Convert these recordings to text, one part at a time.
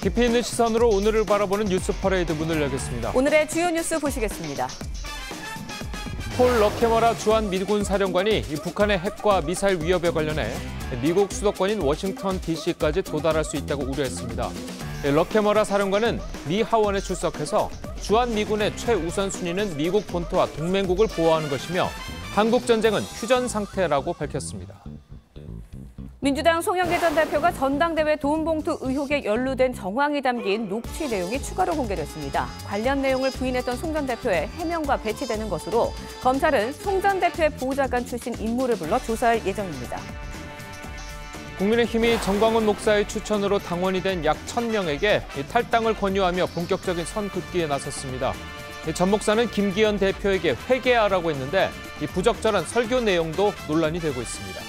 깊이 있는 시선으로 오늘을 바라보는 뉴스 퍼레이드 문을 열겠습니다. 오늘의 주요 뉴스 보시겠습니다. 폴 러케머라 주한 미군 사령관이 북한의 핵과 미사일 위협에 관련해 미국 수도권인 워싱턴 DC까지 도달할 수 있다고 우려했습니다. 러케머라 사령관은 미 하원에 출석해서 주한 미군의 최우선 순위는 미국 본토와 동맹국을 보호하는 것이며 한국 전쟁은 휴전 상태라고 밝혔습니다. 민주당 송영길 전 대표가 전당대회 도움봉투 의혹에 연루된 정황이 담긴 녹취 내용이 추가로 공개됐습니다. 관련 내용을 부인했던 송 전 대표의 해명과 배치되는 것으로 검찰은 송 전 대표의 보좌관 출신 인물을 불러 조사할 예정입니다. 국민의힘이 정광훈 목사의 추천으로 당원이 된 약 1,000명에게 탈당을 권유하며 본격적인 선긋기에 나섰습니다. 전 목사는 김기현 대표에게 회개하라고 했는데 이 부적절한 설교 내용도 논란이 되고 있습니다.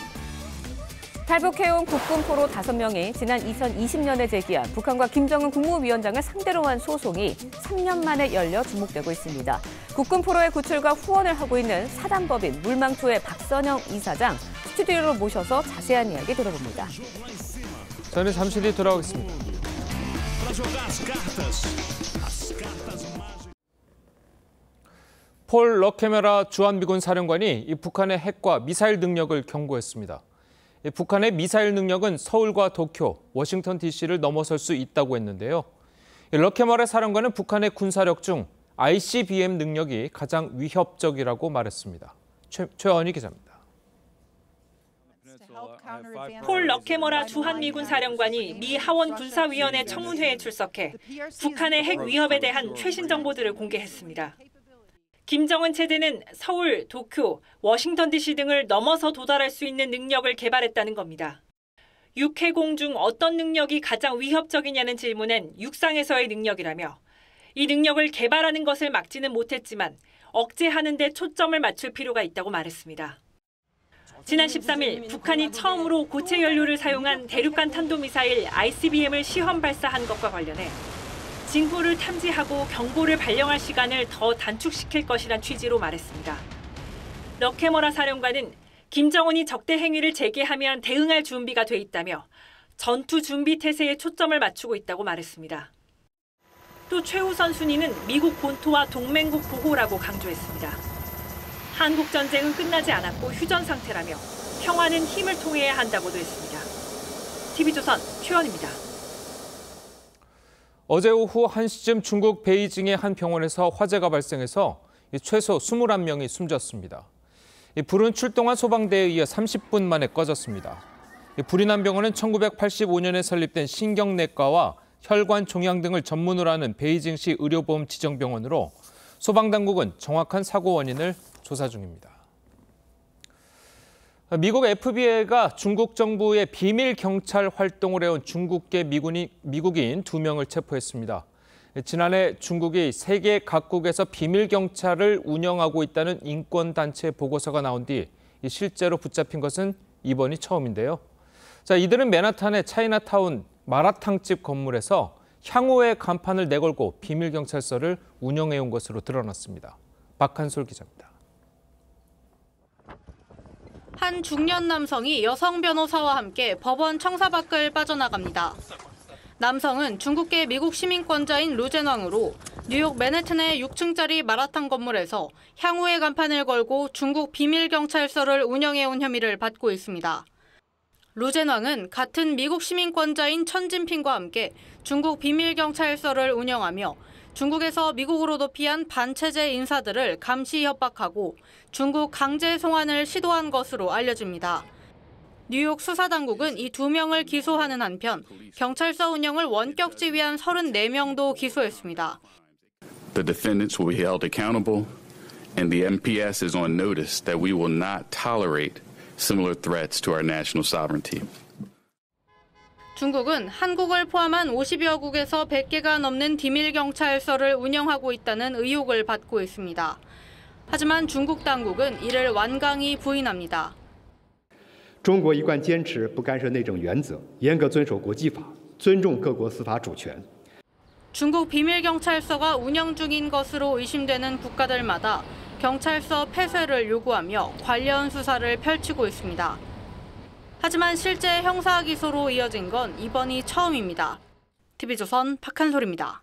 탈북해온 국군포로 5명이 지난 2020년에 제기한 북한과 김정은 국무위원장을 상대로 한 소송이 3년 만에 열려 주목되고 있습니다. 국군포로의 구출과 후원을 하고 있는 사단법인 물망초의 박선영 이사장 스튜디오로 모셔서 자세한 이야기 들어봅니다. 저는 잠시 뒤 돌아오겠습니다. 폴 러케머라 주한미군 사령관이 북한의 핵과 미사일 능력을 경고했습니다. 북한의 미사일 능력은 서울과 도쿄, 워싱턴 DC를 넘어설 수 있다고 했는데요. 러케머라 사령관은 북한의 군사력 중 ICBM 능력이 가장 위협적이라고 말했습니다. 최원희 기자입니다. 폴 러케머라 주한미군 사령관이 미 하원 군사위원회 청문회에 출석해 북한의 핵 위협에 대한 최신 정보들을 공개했습니다. 김정은 체제는 서울, 도쿄, 워싱턴 DC 등을 넘어서 도달할 수 있는 능력을 개발했다는 겁니다. 육해공 중 어떤 능력이 가장 위협적이냐는 질문엔 육상에서의 능력이라며 이 능력을 개발하는 것을 막지는 못했지만 억제하는 데 초점을 맞출 필요가 있다고 말했습니다. 지난 13일 북한이 처음으로 고체 연료를 사용한 대륙간 탄도미사일 ICBM을 시험 발사한 것과 관련해 징후를 탐지하고 경보를 발령할 시간을 더 단축시킬 것이란 취지로 말했습니다. 러케머라 사령관은 김정은이 적대 행위를 재개하면 대응할 준비가 돼 있다며 전투 준비 태세에 초점을 맞추고 있다고 말했습니다. 또 최우선 순위는 미국 본토와 동맹국 보호라고 강조했습니다. 한국 전쟁은 끝나지 않았고 휴전 상태라며 평화는 힘을 통해야 한다고도 했습니다. TV조선 최원입니다. 어제 오후 1시쯤 중국 베이징의 한 병원에서 화재가 발생해서 최소 21명이 숨졌습니다. 불은 출동한 소방대에 의해 30분 만에 꺼졌습니다. 불이 난 병원은 1985년에 설립된 신경내과와 혈관 종양 등을 전문으로 하는 베이징시 의료보험 지정병원으로 소방당국은 정확한 사고 원인을 조사 중입니다. 미국 FBI가 중국 정부의 비밀 경찰 활동을 해온 중국계 미국인 2명을 체포했습니다. 지난해 중국이 세계 각국에서 비밀 경찰을 운영하고 있다는 인권단체 보고서가 나온 뒤 실제로 붙잡힌 것은 이번이 처음인데요. 이들은 맨하탄의 차이나타운 마라탕집 건물에서 향후의 간판을 내걸고 비밀 경찰서를 운영해온 것으로 드러났습니다. 박한솔 기자입니다. 한 중년 남성이 여성 변호사와 함께 법원 청사 밖을 빠져나갑니다. 남성은 중국계 미국 시민권자인 루젠왕으로 뉴욕 맨해튼의 6층짜리 마라탕 건물에서 향후의 간판을 걸고 중국 비밀경찰서를 운영해온 혐의를 받고 있습니다. 루젠왕은 같은 미국 시민권자인 천진핑과 함께 중국 비밀경찰서를 운영하며 중국에서 미국으로 도피한 반체제 인사들을 감시 협박하고 중국 강제 송환을 시도한 것으로 알려집니다. 뉴욕 수사당국은 이 2명을 기소하는 한편 경찰서 운영을 원격 지휘한 34명도 기소했습니다. The defendants will be held accountable, and the MPS is on notice that we will not tolerate similar threats to our national sovereignty. 중국은 한국을 포함한 50여 국에서 100개가 넘는 비밀경찰서를 운영하고 있다는 의혹을 받고 있습니다. 하지만 중국 당국은 이를 완강히 부인합니다. 中国一贯坚持不干涉内政原则，严格遵守国际法，尊重各国司法主权。 중국 비밀경찰서가 운영 중인 것으로 의심되는 국가들마다 경찰서 폐쇄를 요구하며 관련 수사를 펼치고 있습니다. 하지만 실제 형사 기소로 이어진 건 이번이 처음입니다. TV조선 박한솔입니다.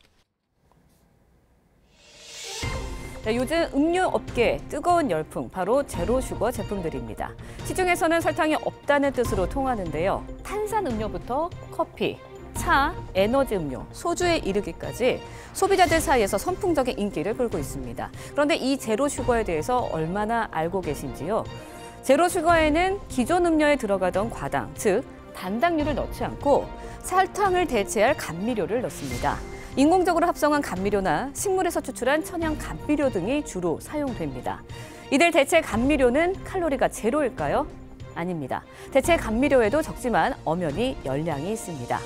네, 요즘 음료 업계의 뜨거운 열풍, 바로 제로슈거 제품들입니다. 시중에서는 설탕이 없다는 뜻으로 통하는데요. 탄산음료부터 커피, 차, 에너지 음료, 소주에 이르기까지 소비자들 사이에서 선풍적인 인기를 끌고 있습니다. 그런데 이 제로슈거에 대해서 얼마나 알고 계신지요? 제로슈거에는 기존 음료에 들어가던 과당, 즉 단당류를 넣지 않고 설탕을 대체할 감미료를 넣습니다. 인공적으로 합성한 감미료나 식물에서 추출한 천연 감미료 등이 주로 사용됩니다. 이들 대체 감미료는 칼로리가 제로일까요? 아닙니다. 대체 감미료에도 적지만 엄연히 열량이 있습니다.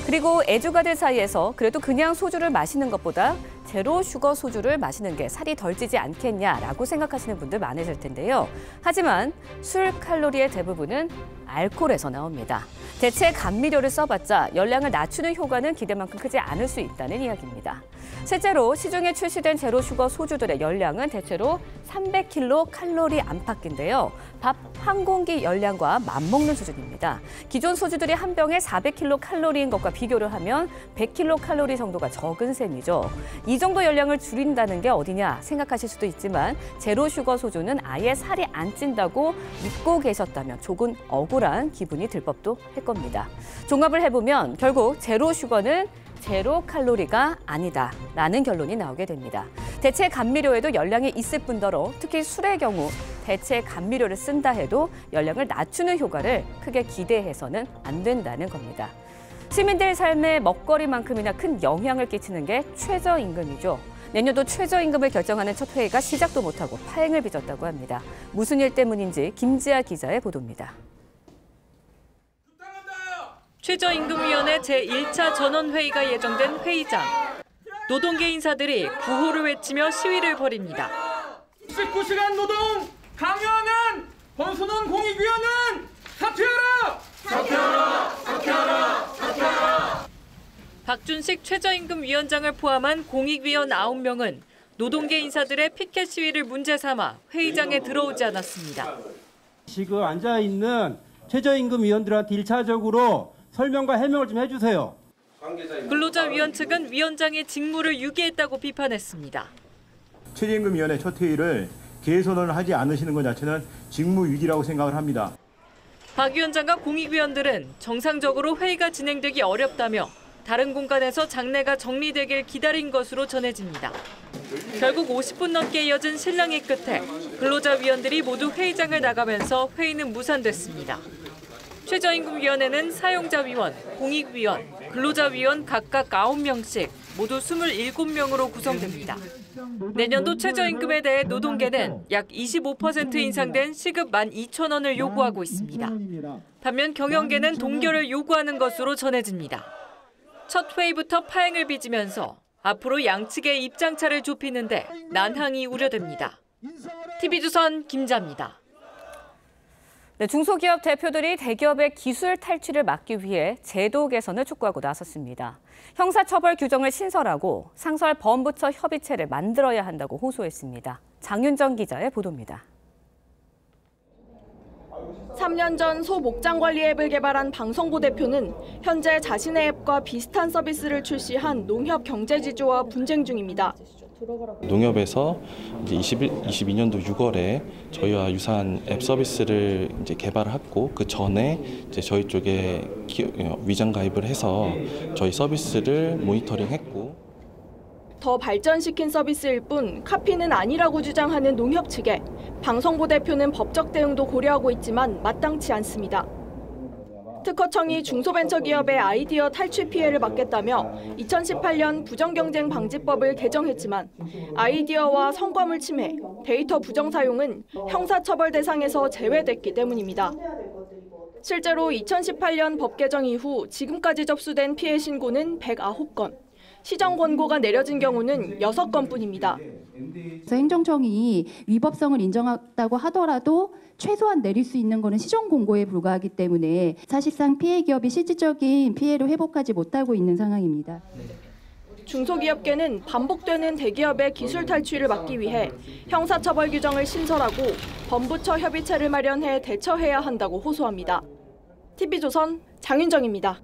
그리고 애주가들 사이에서 그래도 그냥 소주를 마시는 것보다 제로 슈거 소주를 마시는 게 살이 덜 찌지 않겠냐라고 생각하시는 분들 많으실 텐데요. 하지만 술 칼로리의 대부분은 알코올에서 나옵니다. 대체 감미료를 써봤자 열량을 낮추는 효과는 기대만큼 크지 않을 수 있다는 이야기입니다. 실제로 시중에 출시된 제로 슈거 소주들의 열량은 대체로 300kcal 안팎인데요. 밥 한 공기 열량과 맞먹는 수준입니다. 기존 소주들이 한 병에 400kcal인 것과 비교를 하면 100kcal 정도가 적은 셈이죠. 이 정도 열량을 줄인다는 게 어디냐 생각하실 수도 있지만 제로 슈거 소주는 아예 살이 안 찐다고 믿고 계셨다면 조금 억울한 기분이 들 법도 할 겁니다. 종합을 해보면 결국 제로 슈거는 제로 칼로리가 아니다라는 결론이 나오게 됩니다. 대체 감미료에도 열량이 있을 뿐더러 특히 술의 경우 대체 감미료를 쓴다 해도 열량을 낮추는 효과를 크게 기대해서는 안 된다는 겁니다. 시민들 삶의 먹거리만큼이나 큰 영향을 끼치는 게 최저임금이죠. 내년도 최저임금을 결정하는 첫 회의가 시작도 못하고 파행을 빚었다고 합니다. 무슨 일 때문인지 김지아 기자의 보도입니다. 최저임금위원회 제1차 전원회의가 예정된 회의장. 노동계 인사들이 구호를 외치며 시위를 벌입니다. 19시간 노동 강요하는 권순원 공익위원은 사퇴하라! 사퇴하라! 사퇴하라! 사퇴하라! 박준식 최저임금위원장을 포함한 공익위원 9명은 노동계 인사들의 피켓 시위를 문제 삼아 회의장에 들어오지 않았습니다. 지금 앉아있는 최저임금위원들한테 1차적으로 설명과 해명을 좀 해주세요. 근로자위원 측은 위원장의 직무를 유기했다고 비판했습니다. 최저임금위원회 첫 회의를 개선을 하지 않으시는 것 자체는 직무유기라고 생각을 합니다. 박 위원장과 공익위원들은 정상적으로 회의가 진행되기 어렵다며 다른 공간에서 장례가 정리되길 기다린 것으로 전해집니다. 결국 50분 넘게 이어진 실랑이 끝에 근로자위원들이 모두 회의장을 나가면서 회의는 무산됐습니다. 최저임금위원회는 사용자위원, 공익위원, 근로자위원 각각 9명씩 모두 27명으로 구성됩니다. 내년도 최저임금에 대해 노동계는 약 25% 인상된 시급 12,000원을 요구하고 있습니다. 반면 경영계는 동결을 요구하는 것으로 전해집니다. 첫 회의부터 파행을 빚으면서 앞으로 양측의 입장차를 좁히는데 난항이 우려됩니다. TV조선 김자입니다. 네, 중소기업 대표들이 대기업의 기술 탈취를 막기 위해 제도 개선을 촉구하고 나섰습니다. 형사처벌 규정을 신설하고 상설 범부처 협의체를 만들어야 한다고 호소했습니다. 장윤정 기자의 보도입니다. 3년 전 소목장관리 앱을 개발한 방성보 대표는 현재 자신의 앱과 비슷한 서비스를 출시한 농협경제지주와 분쟁 중입니다. 농협에서 이제 22년도 6월에 저희와 유사한 앱 서비스를 이제 개발했고 그 전에 이제 저희 쪽에 위장 가입을 해서 저희 서비스를 모니터링했고 더 발전시킨 서비스일 뿐 카피는 아니라고 주장하는 농협 측에 방성보 대표는 법적 대응도 고려하고 있지만 마땅치 않습니다. 특허청이 중소벤처기업의 아이디어 탈취 피해를 막겠다며 2018년 부정경쟁방지법을 개정했지만 아이디어와 성과물 침해, 데이터 부정 사용은 형사처벌 대상에서 제외됐기 때문입니다. 실제로 2018년 법 개정 이후 지금까지 접수된 피해 신고는 109건, 시정 권고가 내려진 경우는 6건뿐입니다. 행정청이 위법성을 인정했다고 하더라도 최소한 내릴 수 있는 것은 시정 공고에 불과하기 때문에 사실상 피해 기업이 실질적인 피해를 회복하지 못하고 있는 상황입니다. 중소기업계는 반복되는 대기업의 기술 탈취를 막기 위해 형사처벌 규정을 신설하고 범부처 협의체를 마련해 대처해야 한다고 호소합니다. TV조선 장윤정입니다.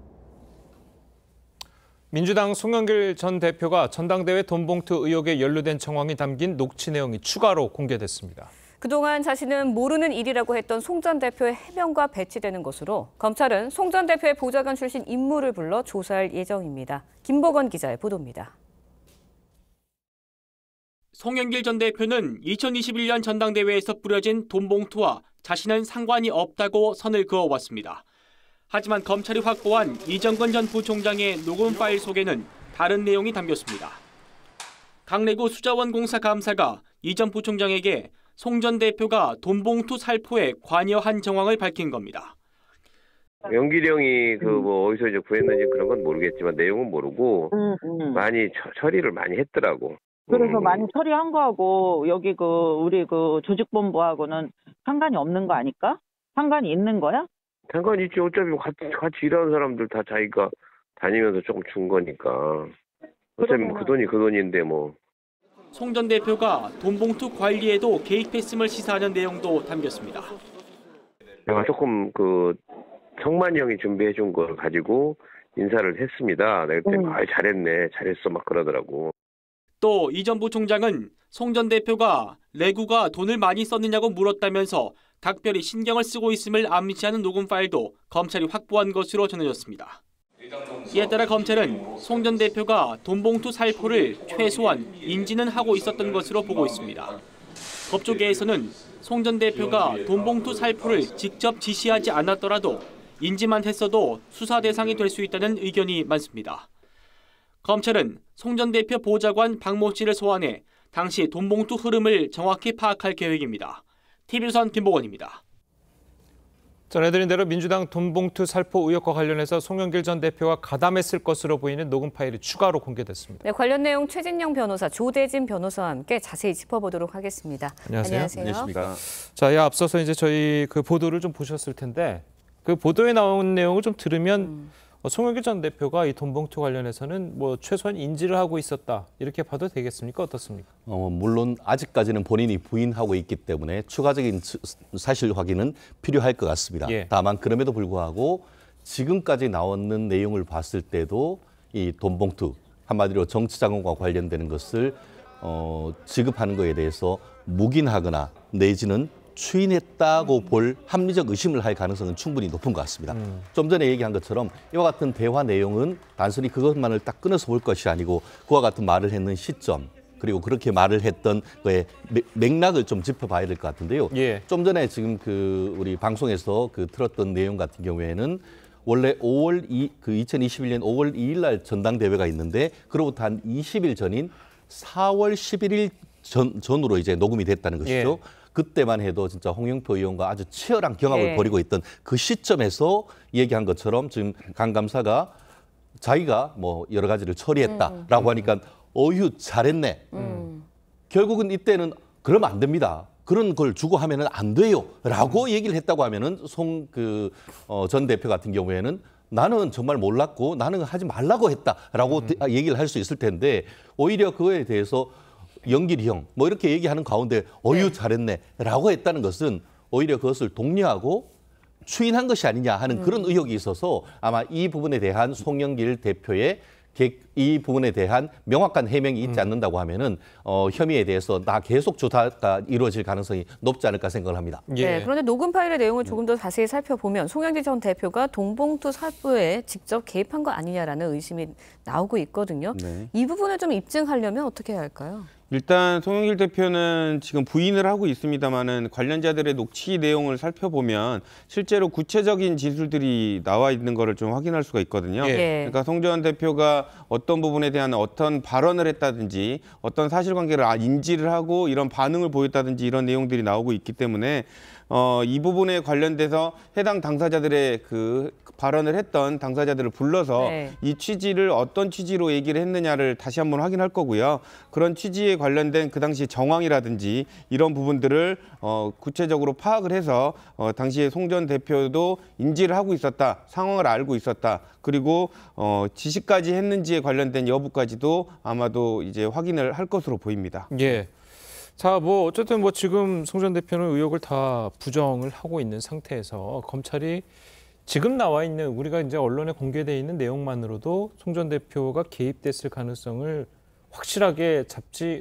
민주당 송영길 전 대표가 전당대회 돈봉투 의혹에 연루된 정황이 담긴 녹취 내용이 추가로 공개됐습니다. 그동안 자신은 모르는 일이라고 했던 송 전 대표의 해명과 배치되는 것으로 검찰은 송 전 대표의 보좌관 출신 인물을 불러 조사할 예정입니다. 김보건 기자의 보도입니다. 송영길 전 대표는 2021년 전당대회에서 뿌려진 돈봉투와 자신은 상관이 없다고 선을 그어왔습니다. 하지만 검찰이 확보한 이정근 전 부총장의 녹음 파일 속에는 다른 내용이 담겼습니다. 강래구 수자원공사 감사가 이 전 부총장에게 송 전 대표가 돈봉투 살포에 관여한 정황을 밝힌 겁니다. 영길이 형이 어디서 이제 구했는지 그런 건 모르겠지만 내용은 모르고 많이 처리를 많이 했더라고. 그래서 많이 처리한 거하고 여기 우리 조직본부하고는 상관이 없는 거 아닐까? 상관이 있는 거야? 상관이 있지. 어차피 같이 일하는 사람들 다 자기가 다니면서 조금 준 거니까. 어차피 그 돈이 그 돈인데 뭐. 송 전 대표가 돈봉투 관리에도 개입했음을 시사하는 내용도 담겼습니다. 내가 조금 성만이 형이 준비해 준 걸 가지고 인사를 했습니다. 내가 그때 잘했네, 잘했어 막 그러더라고. 또 이 전 부총장은 송 전 대표가 레구가 돈을 많이 썼느냐고 물었다면서 각별히 신경을 쓰고 있음을 암시하는 녹음 파일도 검찰이 확보한 것으로 전해졌습니다. 이에 따라 검찰은 송 전 대표가 돈봉투 살포를 최소한 인지는 하고 있었던 것으로 보고 있습니다. 법조계에서는 송 전 대표가 돈봉투 살포를 직접 지시하지 않았더라도 인지만 했어도 수사 대상이 될 수 있다는 의견이 많습니다. 검찰은 송 전 대표 보좌관 박모 씨를 소환해 당시 돈봉투 흐름을 정확히 파악할 계획입니다. TV조선 김보건입니다. 전해드린 대로 민주당 돈봉투 살포 의혹과 관련해서 송영길 전 대표가 가담했을 것으로 보이는 녹음 파일이 추가로 공개됐습니다. 네, 관련 내용 최진영 변호사, 조대진 변호사와 함께 자세히 짚어보도록 하겠습니다. 안녕하세요. 안녕하십니까. 자, 앞서서 이제 저희 보도를 좀 보셨을 텐데 그 보도에 나온 내용을 좀 들으면 송영길 전 대표가 이 돈봉투 관련해서는 최소한 인지를 하고 있었다 이렇게 봐도 되겠습니까? 어떻습니까? 물론 아직까지는 본인이 부인하고 있기 때문에 추가적인 사실 확인은 필요할 것 같습니다. 예. 다만 그럼에도 불구하고 지금까지 나오는 내용을 봤을 때도 이 돈봉투 한마디로 정치자금과 관련되는 것을 지급하는 것에 대해서 묵인하거나 내지는 추인했다고 볼 합리적 의심을 할 가능성은 충분히 높은 것 같습니다. 좀 전에 얘기한 것처럼 이와 같은 대화 내용은 단순히 그것만을 딱 끊어서 볼 것이 아니고 그와 같은 말을 했는 시점 그리고 그렇게 말을 했던 그의 맥락을 좀 짚어봐야 될 것 같은데요. 예. 좀 전에 지금 우리 방송에서 틀었던 내용 같은 경우에는 원래 2021년 5월 2일 날 전당대회가 있는데 그로부터 한 20일 전인 4월 11일 전으로 이제 녹음이 됐다는 것이죠. 예. 그때만 해도 진짜 홍영표 의원과 아주 치열한 경합을 벌이고 있던 그 시점에서 얘기한 것처럼 지금 강 감사가 자기가 여러 가지를 처리했다라고 하니까 어휴 잘했네. 결국은 이때는 그러면 안 됩니다. 그런 걸 주고 하면은 안 돼요라고 얘기를 했다고 하면은 송 전 대표 같은 경우에는 나는 정말 몰랐고 나는 하지 말라고 했다라고 얘기를 할 수 있을 텐데 오히려 그거에 대해서 영길이 형 이렇게 얘기하는 가운데 어유 잘했네라고 했다는 것은 오히려 그것을 독려하고 추인한 것이 아니냐 하는 그런 의혹이 있어서 아마 이 부분에 대한 송영길 대표의 이 부분에 대한 명확한 해명이 있지 않는다고 하면은 혐의에 대해서 계속 조사가 이루어질 가능성이 높지 않을까 생각을 합니다. 네, 그런데 녹음 파일의 내용을 조금 더 자세히 살펴보면 송영길 전 대표가 돈봉투 살포에 직접 개입한 거 아니냐라는 의심이 나오고 있거든요. 네. 이 부분을 좀 입증하려면 어떻게 해야 할까요? 일단 송영길 대표는 지금 부인을 하고 있습니다마는 관련자들의 녹취 내용을 살펴보면 실제로 구체적인 진술들이 나와 있는 거를 좀 확인할 수가 있거든요. 그러니까 송 전 대표가 어떤 부분에 대한 어떤 발언을 했다든지 어떤 사실관계를 인지를 하고 이런 반응을 보였다든지 이런 내용들이 나오고 있기 때문에 이 부분에 관련돼서 해당 당사자들의 발언을 했던 당사자들을 불러서 이 취지를 어떤 취지로 얘기를 했느냐를 다시 한번 확인할 거고요. 그런 취지에 관련된 그 당시 정황이라든지 이런 부분들을 구체적으로 파악을 해서 당시에 송 전 대표도 인지를 하고 있었다, 상황을 알고 있었다, 그리고 지시까지 했는지에 관련된 여부까지도 아마도 이제 확인을 할 것으로 보입니다. 예. 자, 어쨌든 지금 송 전 대표는 의혹을 다 부정을 하고 있는 상태에서 검찰이 지금 나와 있는 우리가 이제 언론에 공개돼 있는 내용만으로도 송 전 대표가 개입됐을 가능성을 확실하게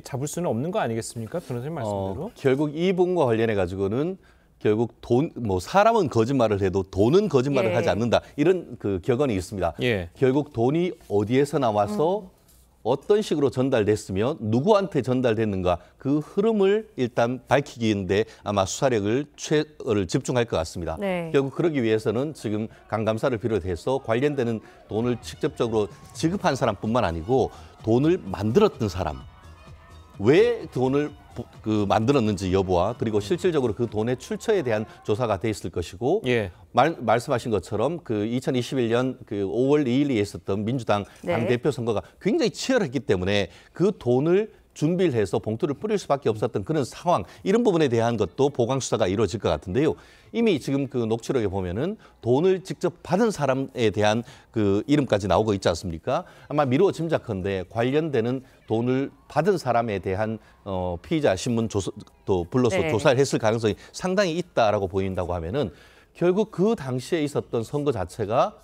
잡을 수는 없는 거 아니겠습니까? 변호사님 말씀대로. 결국 이 부분과 관련해 가지고는 결국 사람은 거짓말을 해도 돈은 거짓말을 하지 않는다. 이런 그 격언이 있습니다. 결국 돈이 어디에서 나와서 어떤 식으로 전달됐으며 누구한테 전달됐는가 그 흐름을 일단 밝히기인데 아마 수사력을 집중할 것 같습니다. 결국 그러기 위해서는 지금 강 감사를 비롯해서 관련되는 돈을 직접적으로 지급한 사람뿐만 아니고 돈을 만들었던 사람, 왜 돈을 만들었는지 여부와 그리고 실질적으로 그 돈의 출처에 대한 조사가 돼 있을 것이고 말씀하신 것처럼 그 2021년 그 5월 2일에 있었던 민주당 당대표 선거가 굉장히 치열했기 때문에 그 돈을 준비를 해서 봉투를 뿌릴 수밖에 없었던 그런 상황, 이런 부분에 대한 것도 보강 수사가 이루어질 것 같은데요. 이미 지금 그 녹취록에 보면은 돈을 직접 받은 사람에 대한 그 이름까지 나오고 있지 않습니까? 아마 미루어 짐작컨대 관련되는 돈을 받은 사람에 대한 피의자 신문 조사도 불러서 조사를 했을 가능성이 상당히 있다라고 보인다고 하면은 결국 그 당시에 있었던 선거 자체가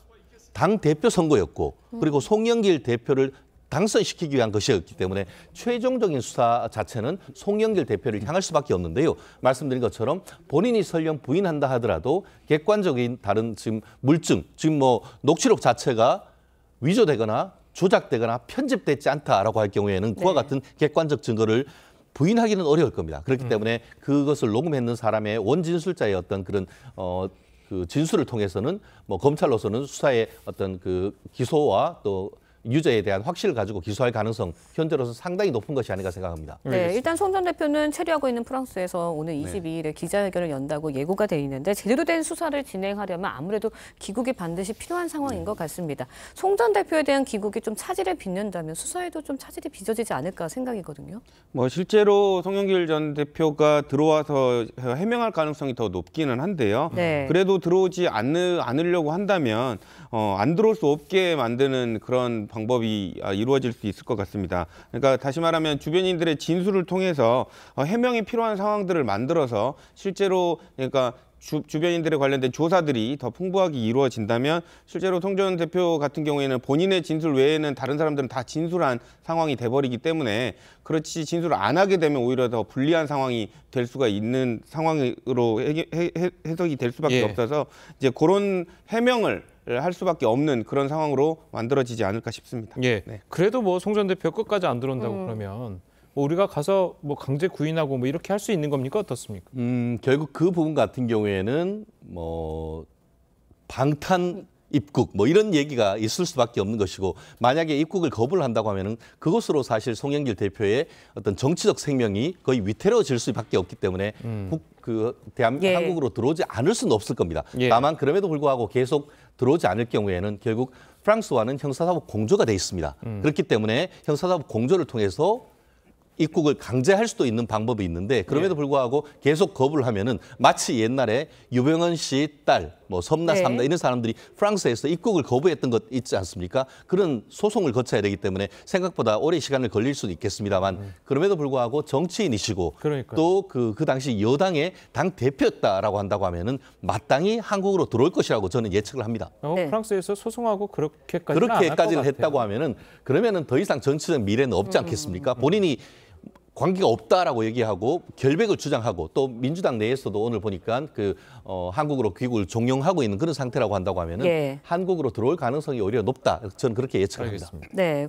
당 대표 선거였고 그리고 송영길 대표를 당선시키기 위한 것이었기 때문에 최종적인 수사 자체는 송영길 대표를 향할 수밖에 없는데요. 말씀드린 것처럼 본인이 설령 부인한다 하더라도 객관적인 다른 지금 물증, 지금 뭐 녹취록 자체가 위조되거나 조작되거나 편집되지 않다라고 할 경우에는 그와 같은 객관적 증거를 부인하기는 어려울 겁니다. 그렇기 때문에 그것을 녹음했는 사람의 원진술자의 어떤 그런 그 진술을 통해서는 뭐 검찰로서는 수사의 어떤 그 기소와 또 유죄에 대한 확신을 가지고 기소할 가능성 현재로서 상당히 높은 것이 아닌가 생각합니다. 일단 송 전 대표는 체류하고 있는 프랑스에서 오늘 22일에 기자회견을 연다고 예고가 돼 있는데 제대로 된 수사를 진행하려면 아무래도 귀국이 반드시 필요한 상황인 것 같습니다. 송 전 대표에 대한 귀국이 좀 차질을 빚는다면 수사에도 좀 차질이 빚어지지 않을까 생각이거든요. 뭐 실제로 송영길 전 대표가 들어와서 해명할 가능성이 더 높기는 한데요. 그래도 들어오지 않으려고 한다면 안 들어올 수 없게 만드는 그런 방법이 이루어질 수 있을 것 같습니다. 그러니까 다시 말하면 주변인들의 진술을 통해서 해명이 필요한 상황들을 만들어서 실제로 그러니까 주변인들에 관련된 조사들이 더 풍부하게 이루어진다면 실제로 송 전 대표 같은 경우에는 본인의 진술 외에는 다른 사람들은 다 진술한 상황이 돼버리기 때문에 그렇지 진술을 안 하게 되면 오히려 더 불리한 상황이 될 수가 있는 상황으로 해석이 될 수밖에 없어서 이제 그런 해명을 할 수밖에 없는 그런 상황으로 만들어지지 않을까 싶습니다. 그래도 뭐 송 전 대표 끝까지 안 들어온다고 그러면 뭐 우리가 가서 뭐 강제 구인하고 뭐 이렇게 할 수 있는 겁니까? 어떻습니까? 결국 그 부분 같은 경우에는 뭐 방탄 입국 뭐 이런 얘기가 있을 수밖에 없는 것이고 만약에 입국을 거부를 한다고 하면은 그것으로 사실 송영길 대표의 어떤 정치적 생명이 거의 위태로워질 수밖에 없기 때문에 한국으로 들어오지 않을 수는 없을 겁니다. 다만 그럼에도 불구하고 계속 들어오지 않을 경우에는 결국 프랑스와는 형사사법 공조가 돼 있습니다. 그렇기 때문에 형사사법 공조를 통해서 입국을 강제할 수도 있는 방법이 있는데 그럼에도 불구하고 계속 거부를 하면은 마치 옛날에 유병헌 씨 딸, 뭐 섬나 삼나 이런 사람들이 프랑스에서 입국을 거부했던 것 있지 않습니까? 그런 소송을 거쳐야 되기 때문에 생각보다 오래 시간을 걸릴 수도 있겠습니다만 그럼에도 불구하고 정치인이시고 또 그 당시 여당의 당 대표였다라고 한다고 하면은 마땅히 한국으로 들어올 것이라고 저는 예측을 합니다. 프랑스에서 소송하고 그렇게까지는 했다고 하면은 그러면은 더 이상 정치적 미래는 없지 않겠습니까? 본인이 관계가 없다라고 얘기하고 결백을 주장하고 또 민주당 내에서도 오늘 보니까 한국으로 귀국을 종용하고 있는 그런 상태라고 한다고 하면은 한국으로 들어올 가능성이 오히려 높다. 저는 그렇게 예측합니다.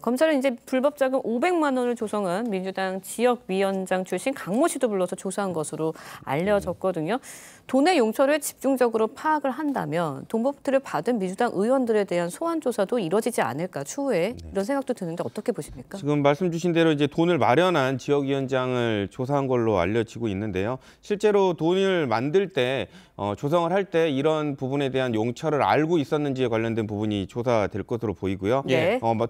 검찰은 이제 불법 자금 500만 원을 조성한 민주당 지역위원장 출신 강모 씨도 불러서 조사한 것으로 알려졌거든요. 돈의 용처를 집중적으로 파악을 한다면 돈봉투를 받은 민주당 의원들에 대한 소환 조사도 이루어지지 않을까 추후에 이런 생각도 드는데 어떻게 보십니까? 지금 말씀 주신 대로 이제 돈을 마련한 지역위원장을 조사한 걸로 알려지고 있는데요. 실제로 돈을 만들 때 조성을 할 때 이런 부분에 대한 용처를 알고 있었는지에 관련된 부분이 조사될 것으로 보이고요.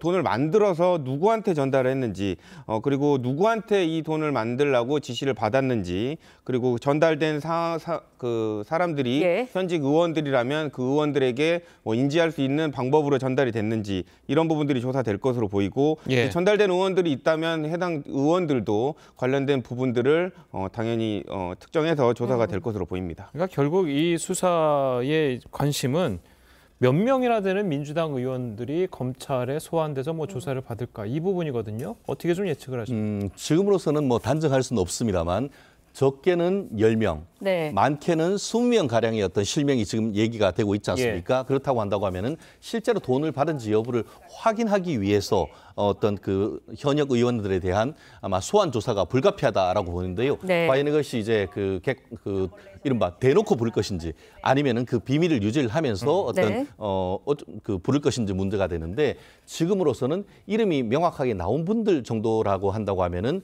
돈을 만들어서 누구한테 전달했는지 그리고 누구한테 이 돈을 만들라고 지시를 받았는지 그리고 전달된 사람들이 현직 의원들이라면 그 의원들에게 인지할 수 있는 방법으로 전달이 됐는지 이런 부분들이 조사될 것으로 보이고 전달된 의원들이 있다면 해당 의원들도 관련된 부분들을 당연히 특정해서 조사가 될 것으로 보입니다. 그러니까 결국 이 수사의 관심은 몇 명이나 되는 민주당 의원들이 검찰에 소환돼서 뭐 조사를 받을까 이 부분이거든요. 어떻게 좀 예측을 하십니까? 지금으로서는 뭐 단정할 수는 없습니다만 적게는 10명, 네. 많게는 20명 가량의 어떤 실명이 지금 얘기가 되고 있지 않습니까? 그렇다고 한다고 하면은 실제로 돈을 받은지 여부를 확인하기 위해서 어떤 그 현역 의원들에 대한 아마 소환 조사가 불가피하다라고 보는데요. 네. 과연 이것이 이제 그 이른바 대놓고 부를 것인지 아니면은 그 비밀을 유지를 하면서 어떤 네. 그 부를 것인지 문제가 되는데 지금으로서는 이름이 명확하게 나온 분들 정도라고 한다고 하면은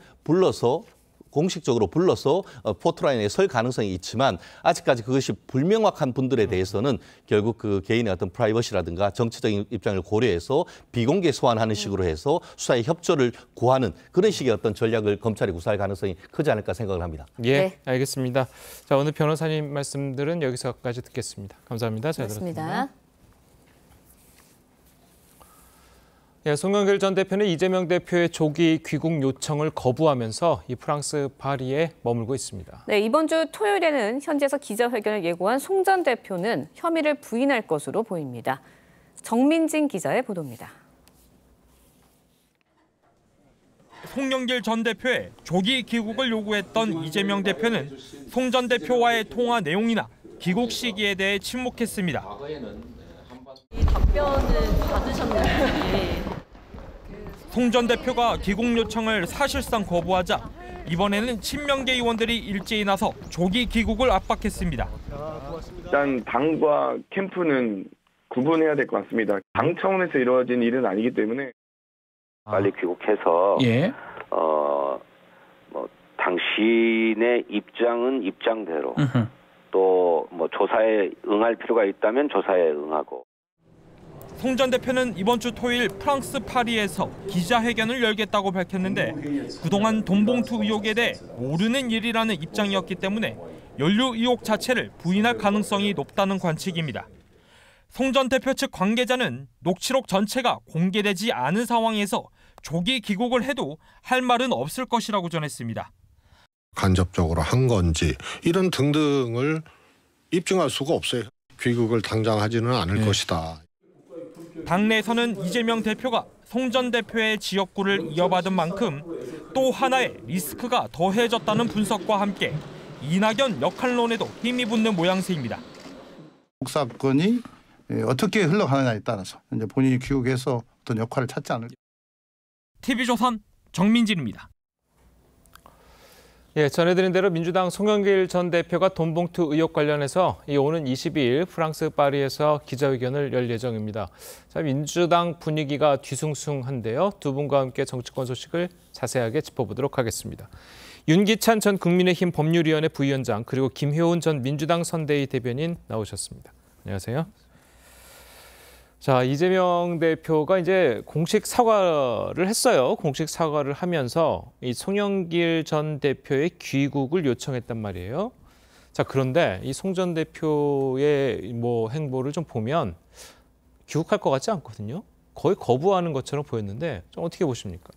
공식적으로 불러서 포토라인에 설 가능성이 있지만 아직까지 그것이 불명확한 분들에 대해서는 결국 그 개인의 어떤 프라이버시라든가 정치적인 입장을 고려해서 비공개 소환하는 식으로 해서 수사에 협조를 구하는 그런 식의 어떤 전략을 검찰이 구사할 가능성이 크지 않을까 생각을 합니다. 예, 네. 알겠습니다. 자, 오늘 변호사님 말씀들은 여기서까지 듣겠습니다. 감사합니다. 잘 들었습니다. 예, 송영길 전 대표는 이재명 대표의 조기 귀국 요청을 거부하면서 이 프랑스 파리에 머물고 있습니다. 네, 이번 주 토요일에는 현지에서 기자회견을 예고한 송 전 대표는 혐의를 부인할 것으로 보입니다. 정민진 기자의 보도입니다. 송영길 전 대표의 조기 귀국을 요구했던 이재명 대표는 송 전 대표와의 통화 내용이나 귀국 시기에 대해 침묵했습니다. 이 답변은 받으셨는지. 송 전 대표가 귀국 요청을 사실상 거부하자 이번에는 친명계 의원들이 일제히 나서 조기 귀국을 압박했습니다. 일단 당과 캠프는 구분해야 될 것 같습니다. 당 차원에서 이루어진 일은 아니기 때문에 빨리 귀국해서 뭐 당신의 입장은 입장대로 또 뭐 조사에 응할 필요가 있다면 조사에 응하고. 송 전 대표는 이번 주 토요일 프랑스 파리에서 기자회견을 열겠다고 밝혔는데 그동안 돈봉투 의혹에 대해 모르는 일이라는 입장이었기 때문에 연루 의혹 자체를 부인할 가능성이 높다는 관측입니다. 송 전 대표 측 관계자는 녹취록 전체가 공개되지 않은 상황에서 조기 귀국을 해도 할 말은 없을 것이라고 전했습니다. 간접적으로 한 건지 이런 등등을 입증할 수가 없어요. 귀국을 당장 하지는 않을 것이다. 당내에서는 이재명 대표가 송 전 대표의 지역구를 이어받은 만큼 또 하나의 리스크가 더해졌다는 분석과 함께 이낙연 역할론에도 힘이 붙는 모양새입니다. 사건이 어떻게 흘러가느냐에 따라서 이제 본인이 귀국해서 어떤 역할을 찾지 않을까. TV조선 정민진입니다. 예, 전해드린 대로 민주당 송영길 전 대표가 돈봉투 의혹 관련해서 오는 22일 프랑스 파리에서 기자회견을 열 예정입니다. 자, 민주당 분위기가 뒤숭숭한데요. 두 분과 함께 정치권 소식을 자세하게 짚어보도록 하겠습니다. 윤기찬 전 국민의힘 법률위원회 부위원장 그리고 김효은 전 민주당 선대위 대변인 나오셨습니다. 안녕하세요. 자, 이재명 대표가 이제 공식 사과를 했어요. 공식 사과를 하면서 이 송영길 전 대표의 귀국을 요청했단 말이에요. 자, 그런데 이 송 전 대표의 행보를 좀 보면 귀국할 것 같지 않거든요. 거의 거부하는 것처럼 보였는데 좀 어떻게 보십니까?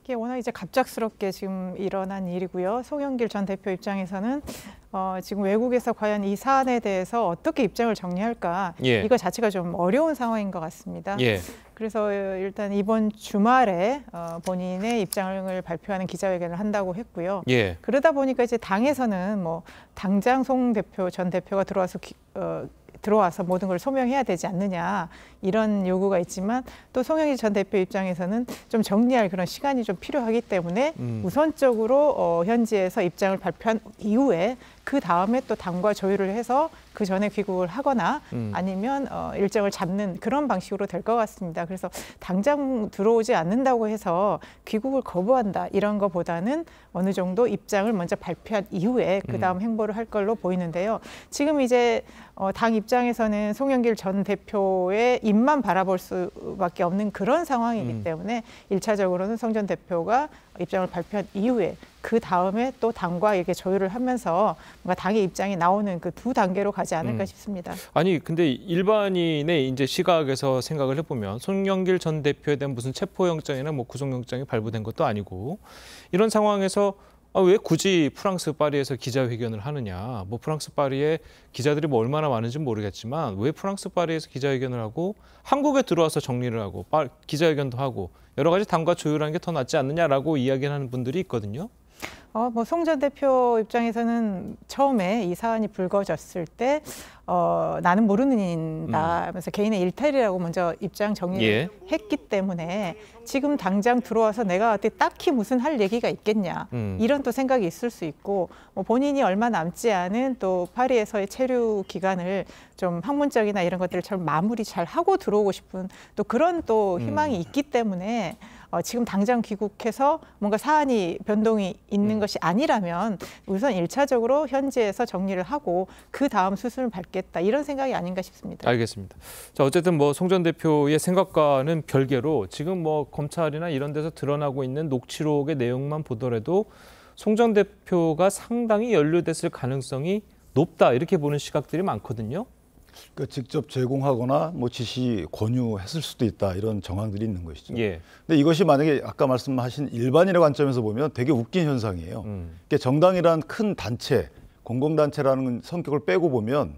이게 워낙 이제 갑작스럽게 지금 일어난 일이고요. 송영길 전 대표 입장에서는 지금 외국에서 과연 이 사안에 대해서 어떻게 입장을 정리할까 이거 자체가 좀 어려운 상황인 것 같습니다. 그래서 일단 이번 주말에 본인의 입장을 발표하는 기자회견을 한다고 했고요. 그러다 보니까 이제 당에서는 뭐 당장 송 대표 전 대표가 들어와서 모든 걸 소명해야 되지 않느냐 이런 요구가 있지만 또 송영길 전 대표 입장에서는 좀 정리할 그런 시간이 좀 필요하기 때문에 우선적으로 현지에서 입장을 발표한 이후에 그 다음에 또 당과 조율을 해서 그 전에 귀국을 하거나 아니면 일정을 잡는 그런 방식으로 될 것 같습니다. 그래서 당장 들어오지 않는다고 해서 귀국을 거부한다 이런 것보다는 어느 정도 입장을 먼저 발표한 이후에 그 다음 행보를 할 걸로 보이는데요. 지금 이제 당 입장에서는 송영길 전 대표의 입만 바라볼 수밖에 없는 그런 상황이기 때문에 1차적으로는 송 전 대표가 입장을 발표한 이후에 그 다음에 또 당과 이렇게 조율을 하면서 뭔가 당의 입장이 나오는 그 두 단계로 가지 않을까 싶습니다. 아니 근데 일반인의 이제 시각에서 생각을 해보면 송영길 전 대표에 대한 무슨 체포영장이나 구속영장이 발부된 것도 아니고 이런 상황에서 왜 굳이 프랑스 파리에서 기자회견을 하느냐. 뭐 프랑스 파리에 기자들이 뭐 얼마나 많은지 모르겠지만 왜 프랑스 파리에서 기자회견을 하고 한국에 들어와서 정리를 하고 기자회견도 하고 여러 가지 당과 조율하는 게 더 낫지 않느냐라고 이야기하는 분들이 있거든요. 뭐 송 전 대표 입장에서는 처음에 이 사안이 불거졌을 때 나는 모르는 인이다 하면서 개인의 일탈이라고 먼저 입장 정리를 했기 때문에 지금 당장 들어와서 내가 딱히 무슨 할 얘기가 있겠냐 이런 또 생각이 있을 수 있고 뭐 본인이 얼마 남지 않은 또 파리에서의 체류 기간을 좀 학문적이나 이런 것들을 잘 마무리 잘 하고 들어오고 싶은 또 그런 또 희망이 있기 때문에 지금 당장 귀국해서 뭔가 사안이 변동이 있는 것이 아니라면 우선 1차적으로 현지에서 정리를 하고 그 다음 수순을 밟겠다 이런 생각이 아닌가 싶습니다. 알겠습니다. 자, 어쨌든 뭐 송 전 대표의 생각과는 별개로 지금 뭐 검찰이나 이런 데서 드러나고 있는 녹취록의 내용만 보더라도 송 전 대표가 상당히 연루됐을 가능성이 높다 이렇게 보는 시각들이 많거든요. 그러니까 직접 제공하거나 뭐 지시 권유했을 수도 있다 이런 정황들이 있는 것이죠. 근데 이것이 만약에 아까 말씀하신 일반인의 관점에서 보면 되게 웃긴 현상이에요. 그러니까 정당이란 큰 단체, 공공단체라는 성격을 빼고 보면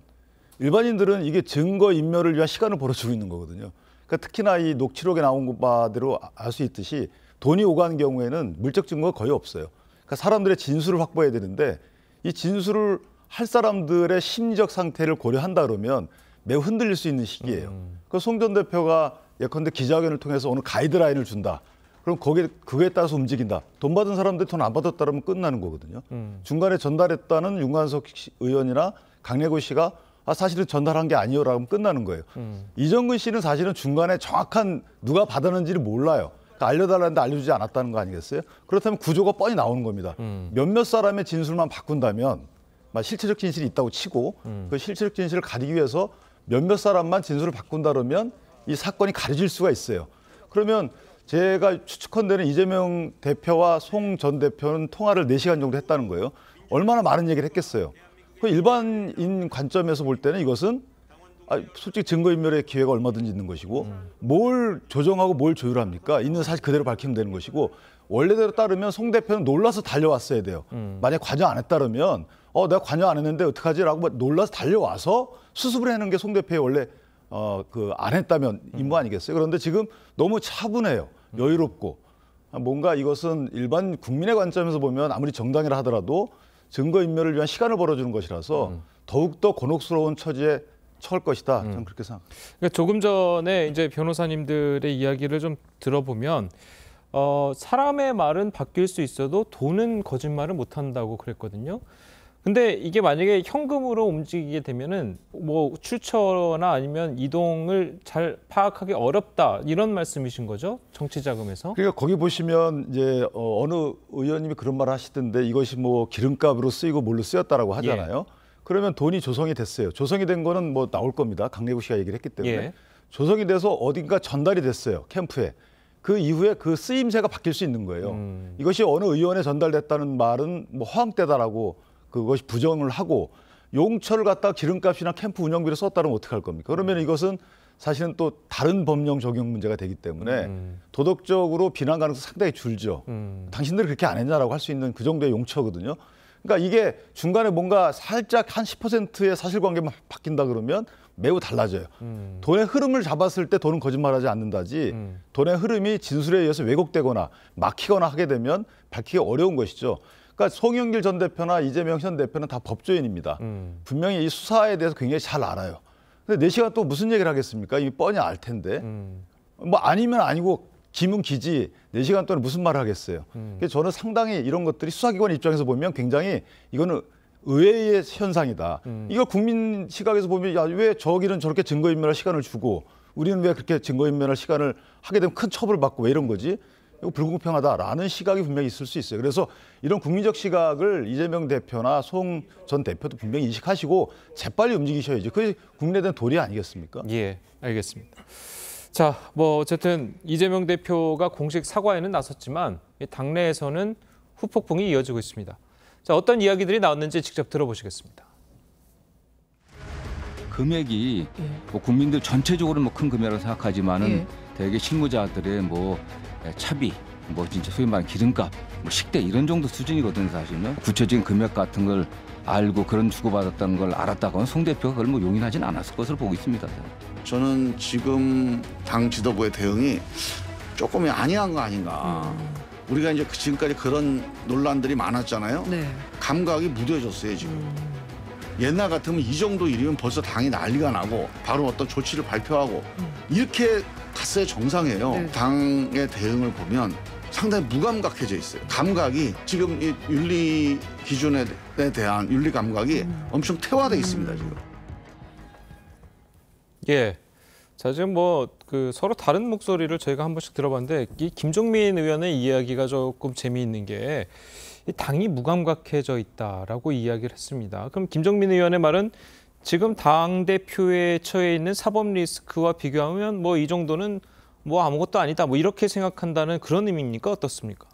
일반인들은 이게 증거 인멸을 위한 시간을 벌어주고 있는 거거든요. 그러니까 특히나 이 녹취록에 나온 바대로 알 수 있듯이 돈이 오가는 경우에는 물적 증거가 거의 없어요. 그러니까 사람들의 진술을 확보해야 되는데 이 진술을 할 사람들의 심리적 상태를 고려한다 그러면 매우 흔들릴 수 있는 시기예요. 그 송 전 대표가 예컨대 기자회견을 통해서 오늘 가이드라인을 준다. 그럼 그거에 따라서 움직인다. 돈 받은 사람들 돈 안 받았다 그러면 끝나는 거거든요. 중간에 전달했다는 윤관석 의원이나 강래구 씨가 사실은 전달한 게 아니요라고 하면 끝나는 거예요. 이정근 씨는 사실은 중간에 정확한 누가 받았는지를 몰라요. 그러니까 알려달라는데 알려주지 않았다는 거 아니겠어요? 그렇다면 구조가 뻔히 나오는 겁니다. 몇몇 사람의 진술만 바꾼다면 실체적 진실이 있다고 치고 그 실체적 진실을 가리기 위해서 몇몇 사람만 진술을 바꾼다 그러면 이 사건이 가려질 수가 있어요. 그러면 제가 추측컨대는 이재명 대표와 송 전 대표는 통화를 4시간 정도 했다는 거예요. 얼마나 많은 얘기를 했겠어요. 그 일반인 관점에서 볼 때는 이것은 솔직히 증거인멸의 기회가 얼마든지 있는 것이고 뭘 조정하고 뭘 조율합니까? 있는 사실 그대로 밝히면 되는 것이고 원래대로 따르면 송 대표는 놀라서 달려왔어야 돼요. 만약 관여 안 했다면 내가 관여 안 했는데 어떡하지? 라고 놀라서 달려와서 수습을 해는 게 송 대표의 원래 안 했다면 임무 아니겠어요? 그런데 지금 너무 차분해요. 여유롭고. 뭔가 이것은 일반 국민의 관점에서 보면 아무리 정당이라 하더라도 증거인멸을 위한 시간을 벌어주는 것이라서 더욱더 곤혹스러운 처지에 처할 것이다. 저는 그렇게 생각합니다. 그러니까 조금 전에 이제 변호사님들의 이야기를 좀 들어보면 사람의 말은 바뀔 수 있어도 돈은 거짓말을 못한다고 그랬거든요. 근데 이게 만약에 현금으로 움직이게 되면은 뭐 출처나 아니면 이동을 잘 파악하기 어렵다 이런 말씀이신 거죠? 정치 자금에서? 그러니까 거기 보시면 이제 어느 의원님이 그런 말을 하시던데 이것이 뭐 기름값으로 쓰이고 뭘로 쓰였다라고 하잖아요. 그러면 돈이 조성이 됐어요. 조성이 된 거는 뭐 나올 겁니다. 강래구 씨가 얘기를 했기 때문에. 조성이 돼서 어딘가 전달이 됐어요. 캠프에. 그 이후에 그 쓰임새가 바뀔 수 있는 거예요. 이것이 어느 의원에 전달됐다는 말은 뭐 허황되다라고 그것이 부정을 하고 용처를 갖다가 기름값이나 캠프 운영비를 썼다면 어떡할 겁니까? 그러면 이것은 사실은 또 다른 법령 적용 문제가 되기 때문에 도덕적으로 비난 가능성이 상당히 줄죠. 당신들이 그렇게 안 했냐라고 할 수 있는 그 정도의 용처거든요. 그러니까 이게 중간에 뭔가 살짝 한 10%의 사실관계만 바뀐다 그러면 매우 달라져요. 돈의 흐름을 잡았을 때 돈은 거짓말하지 않는다지 돈의 흐름이 진술에 의해서 왜곡되거나 막히거나 하게 되면 밝히기 어려운 것이죠. 그러니까 송영길 전 대표나 이재명 현 대표는 다 법조인입니다. 분명히 이 수사에 대해서 굉장히 잘 알아요. 근데 4시간 또 무슨 얘기를 하겠습니까? 이미 뻔히 알 텐데. 뭐 아니면 아니고 기면 기지 4시간 동안 무슨 말을 하겠어요. 그래서 저는 상당히 이런 것들이 수사기관 입장에서 보면 굉장히 이거는 의외의 현상이다. 이걸 국민 시각에서 보면 왜 저기는 저렇게 증거인멸할 시간을 주고 우리는 왜 그렇게 증거인멸할 시간을 하게 되면 큰 처벌을 받고 왜 이런 거지? 이거 불공평하다라는 시각이 분명히 있을 수 있어요. 그래서 이런 국민적 시각을 이재명 대표나 송 전 대표도 분명히 인식하시고 재빨리 움직이셔야죠. 그게 국민에 대한 도리 아니겠습니까? 예, 알겠습니다. 자, 뭐 어쨌든 이재명 대표가 공식 사과에는 나섰지만 당내에서는 후폭풍이 이어지고 있습니다. 자, 어떤 이야기들이 나왔는지 직접 들어보시겠습니다. 금액이 뭐 국민들 전체적으로 뭐 큰 금액이라고 생각하지만은 대개 실무자들의 뭐 차비 뭐 진짜 소위 말하는 기름값, 뭐 식대 이런 정도 수준이거든요. 사실은 구체적인 금액 같은 걸 알고 그런 주고받았다는 걸 알았다고는 송 대표가 그걸 뭐 용인하진 않았을 것으로 보고 있습니다. 저는 지금 당 지도부의 대응이 조금 안이한 거 아닌가. 우리가 이제 지금까지 그런 논란들이 많았잖아요. 네. 감각이 무뎌졌어요 지금. 옛날 같으면 이 정도 일이면 벌써 당이 난리가 나고 바로 어떤 조치를 발표하고 이렇게 갔어야 정상이에요. 네. 당의 대응을 보면 상당히 무감각해져 있어요. 감각이 지금 이 윤리 기준에 대한 윤리 감각이 엄청 퇴화돼 있습니다 지금. 예. 자, 지금 뭐 그 서로 다른 목소리를 저희가 한 번씩 들어봤는데 이 김종민 의원의 이야기가 조금 재미있는 게 이 당이 무감각해져 있다라고 이야기를 했습니다. 그럼 김종민 의원의 말은 지금 당 대표에 처해 있는 사법 리스크와 비교하면 뭐 이 정도는 뭐 아무것도 아니다. 뭐 이렇게 생각한다는 그런 의미입니까? 어떻습니까?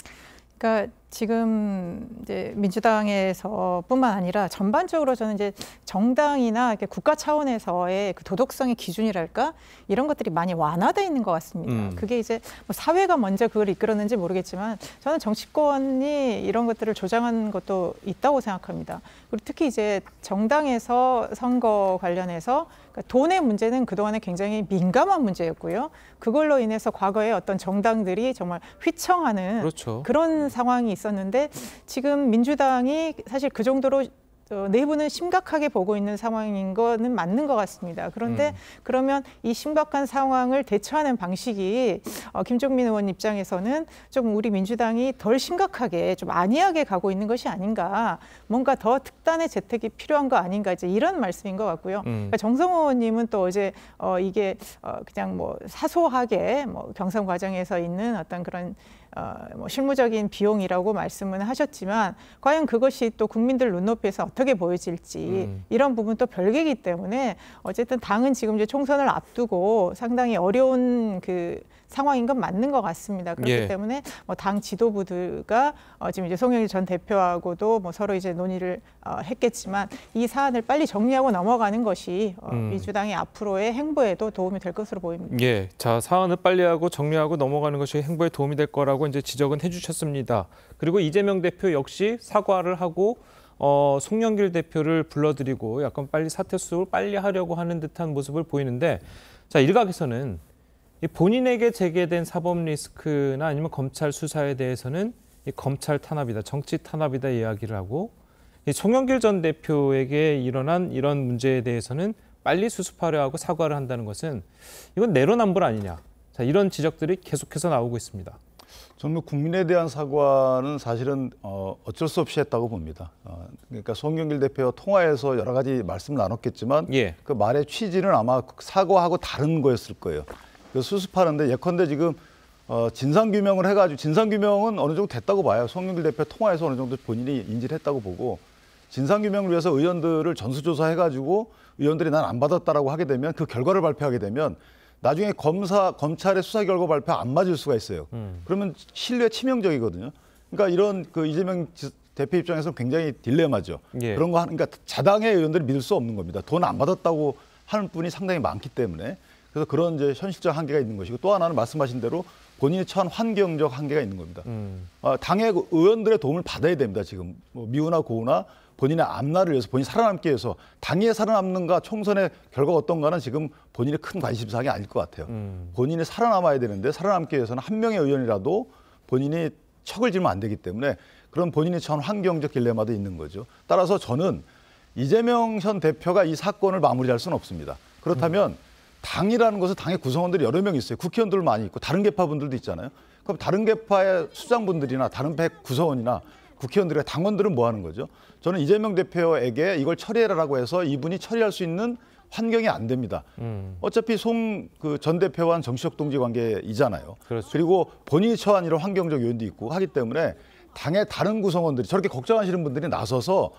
그러니까 지금 이제 민주당에서뿐만 아니라 전반적으로 저는 이제 정당이나 이렇게 국가 차원에서의 그 도덕성의 기준이랄까 이런 것들이 많이 완화돼 있는 것 같습니다. 그게 이제 뭐 사회가 먼저 그걸 이끌었는지 모르겠지만 저는 정치권이 이런 것들을 조장한 것도 있다고 생각합니다. 그리고 특히 이제 정당에서 선거 관련해서 그러니까 돈의 문제는 그동안에 굉장히 민감한 문제였고요. 그걸로 인해서 과거에 어떤 정당들이 정말 휘청하는 그렇죠. 그런 상황이 있었는데 지금 민주당이 사실 그 정도로 내부는 심각하게 보고 있는 상황인 거는 맞는 것 같습니다. 그런데 그러면 이 심각한 상황을 대처하는 방식이 김종민 의원 입장에서는 좀 우리 민주당이 덜 심각하게 좀 안이하게 가고 있는 것이 아닌가, 뭔가 더 특단의 재택이 필요한 거 아닌가 이제 이런 말씀인 것 같고요. 그러니까 정성호 의원님은 또 어제 이게 그냥 뭐 사소하게 뭐 경선 과정에서 있는 어떤 그런 뭐 실무적인 비용이라고 말씀은 하셨지만 과연 그것이 또 국민들 눈높이에서 어떻게 보여질지 이런 부분 또 별개이기 때문에 어쨌든 당은 지금 이제 총선을 앞두고 상당히 어려운 그 상황인 건 맞는 것 같습니다. 그렇기 때문에 뭐 당 지도부들과 지금 이제 송영길 전 대표하고도 뭐 서로 이제 논의를 했겠지만 이 사안을 빨리 정리하고 넘어가는 것이 민주당의 앞으로의 행보에도 도움이 될 것으로 보입니다. 예, 자 사안을 빨리 하고 정리하고 넘어가는 것이 행보에 도움이 될 거라고 이제 지적은 해주셨습니다. 그리고 이재명 대표 역시 사과를 하고 송영길 대표를 불러들이고 약간 빨리 사퇴 수습을 빨리 하려고 하는 듯한 모습을 보이는데, 자 일각에서는 본인에게 제기된 사법 리스크나 아니면 검찰 수사에 대해서는 이 검찰 탄압이다, 정치 탄압이다 이야기를 하고, 이 송영길 전 대표에게 일어난 이런 문제에 대해서는 빨리 수습하려 하고 사과를 한다는 것은 이건 내로남불 아니냐, 자 이런 지적들이 계속해서 나오고 있습니다. 저는 국민에 대한 사과는 사실은 어쩔 수 없이 했다고 봅니다. 그러니까 송영길 대표와 통화해서 여러 가지 말씀을 나눴겠지만 그 말의 취지는 아마 사과하고 다른 거였을 거예요. 수습하는데 예컨대 지금 진상규명을 해가지고, 진상규명은 어느 정도 됐다고 봐요. 송영길 대표 통화해서 어느 정도 본인이 인지를 했다고 보고, 진상규명을 위해서 의원들을 전수조사해가지고 의원들이 난 안 받았다라고 하게 되면, 그 결과를 발표하게 되면 나중에 검찰의 수사 결과 발표 안 맞을 수가 있어요. 그러면 신뢰 치명적이거든요. 그러니까 이런 그 이재명 대표 입장에서 굉장히 딜레마죠. 그런 거 그러니까 자당의 의원들을 믿을 수 없는 겁니다. 돈 안 받았다고 하는 분이 상당히 많기 때문에. 그래서 그런 이제 현실적 한계가 있는 것이고, 또 하나는 말씀하신 대로 본인이 처한 환경적 한계가 있는 겁니다. 당의 의원들의 도움을 받아야 됩니다. 지금 뭐 미우나 고우나 본인의 앞날을 위해서, 본인이 살아남기 위해서, 당이 살아남는가 총선의 결과가 어떤가는 지금 본인의 큰 관심사항이 아닐 것 같아요. 본인이 살아남아야 되는데 살아남기 위해서는 한 명의 의원이라도 본인이 척을 지면 안 되기 때문에 그런 본인이 처한 환경적 딜레마도 있는 거죠. 따라서 저는 이재명 전 대표가 이 사건을 마무리할 수는 없습니다. 그렇다면 당이라는 것은 당의 구성원들이 여러 명 있어요. 국회의원들 많이 있고 다른 계파분들도 있잖아요. 그럼 다른 계파의 수장분들이나 다른 배 구성원이나 국회의원들이나 당원들은 뭐 하는 거죠? 저는 이재명 대표에게 이걸 처리해라라고 해서 이분이 처리할 수 있는 환경이 안 됩니다. 어차피 송 전 대표와는 정치적 동지 관계이잖아요. 그렇죠. 그리고 본인이 처한 이런 환경적 요인도 있고 하기 때문에 당의 다른 구성원들이, 저렇게 걱정하시는 분들이 나서서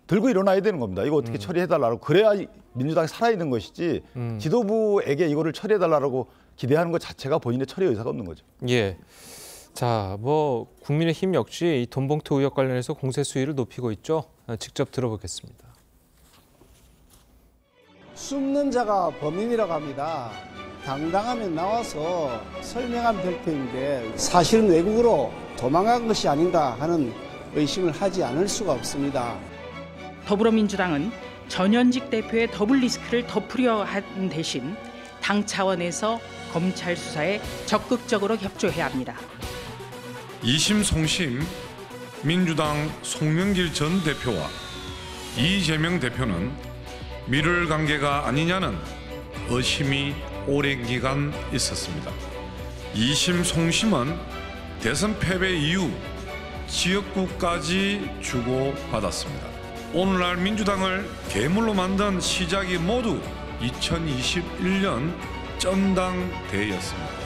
들고 일어나야 되는 겁니다. 이거 어떻게 처리해달라고. 그래야 민주당이 살아있는 것이지 지도부에게 이거를 처리해달라고 기대하는 것 자체가 본인의 처리 의사가 없는 거죠. 예. 자, 뭐 국민의힘 역시 이 돈봉투 의혹 관련해서 공세 수위를 높이고 있죠. 직접 들어보겠습니다. 숨는 자가 범인이라고 합니다. 당당하면 나와서 설명한 발표인데 사실은 외국으로 도망간 것이 아닌가 하는 의심을 하지 않을 수가 없습니다. 더불어민주당은 전현직 대표의 더블 리스크를 덮으려 한 대신 당 차원에서 검찰 수사에 적극적으로 협조해야 합니다. 이심송심 민주당 송영길 전 대표와 이재명 대표는 밀월 관계가 아니냐는 의심이 오랜 기간 있었습니다. 이심송심은 대선 패배 이후 지역구까지 주고받았습니다. 오늘날 민주당을 괴물로 만든 시작이 모두 2021년 전당대회였습니다.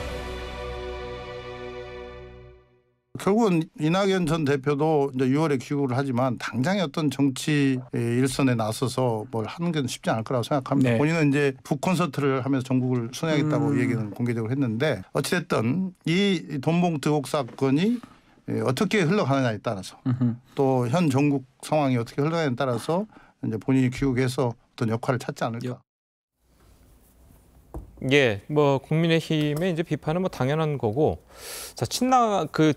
결국은 이낙연 전 대표도 이제 6월에 귀국을 하지만 당장의 어떤 정치 일선에 나서서 뭘 하는 게 쉽지 않을 거라고 생각합니다. 네. 본인은 이제 북콘서트를 하면서 전국을 순회하겠다고 얘기는 공개적으로 했는데 어찌됐든 이 돈봉투 의혹 사건이 어떻게 흘러가느냐에 따라서 또 현 전국 상황이 어떻게 흘러가느냐에 따라서 이제 본인이 귀국해서 어떤 역할을 찾지 않을까. 예, 뭐 국민의힘의 이제 비판은 뭐 당연한 거고, 자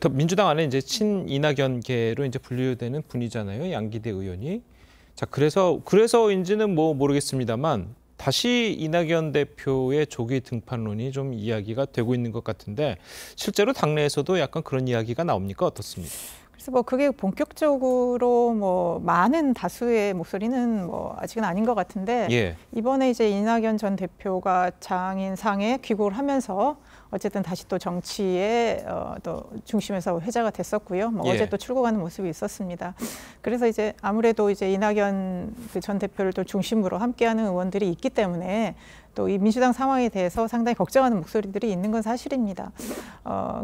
민주당 안에 이제 친 이낙연계로 이제 분류되는 분이잖아요, 양기대 의원이. 자 그래서인지는 뭐 모르겠습니다만 다시 이낙연 대표의 조기 등판론이 좀 이야기가 되고 있는 것 같은데 실제로 당내에서도 약간 그런 이야기가 나옵니까? 어떻습니까? 그래서 뭐 그게 본격적으로 뭐 많은 다수의 목소리는 뭐 아직은 아닌 것 같은데 예. 이번에 이제 이낙연 전 대표가 장인상에 귀국을 하면서 어쨌든 다시 또 정치의 또 중심에서 회자가 됐었고요. 뭐 예. 어제 또 출국하는 모습이 있었습니다. 그래서 이제 아무래도 이제 이낙연 전 대표를 또 중심으로 함께하는 의원들이 있기 때문에 또 이 민주당 상황에 대해서 상당히 걱정하는 목소리들이 있는 건 사실입니다.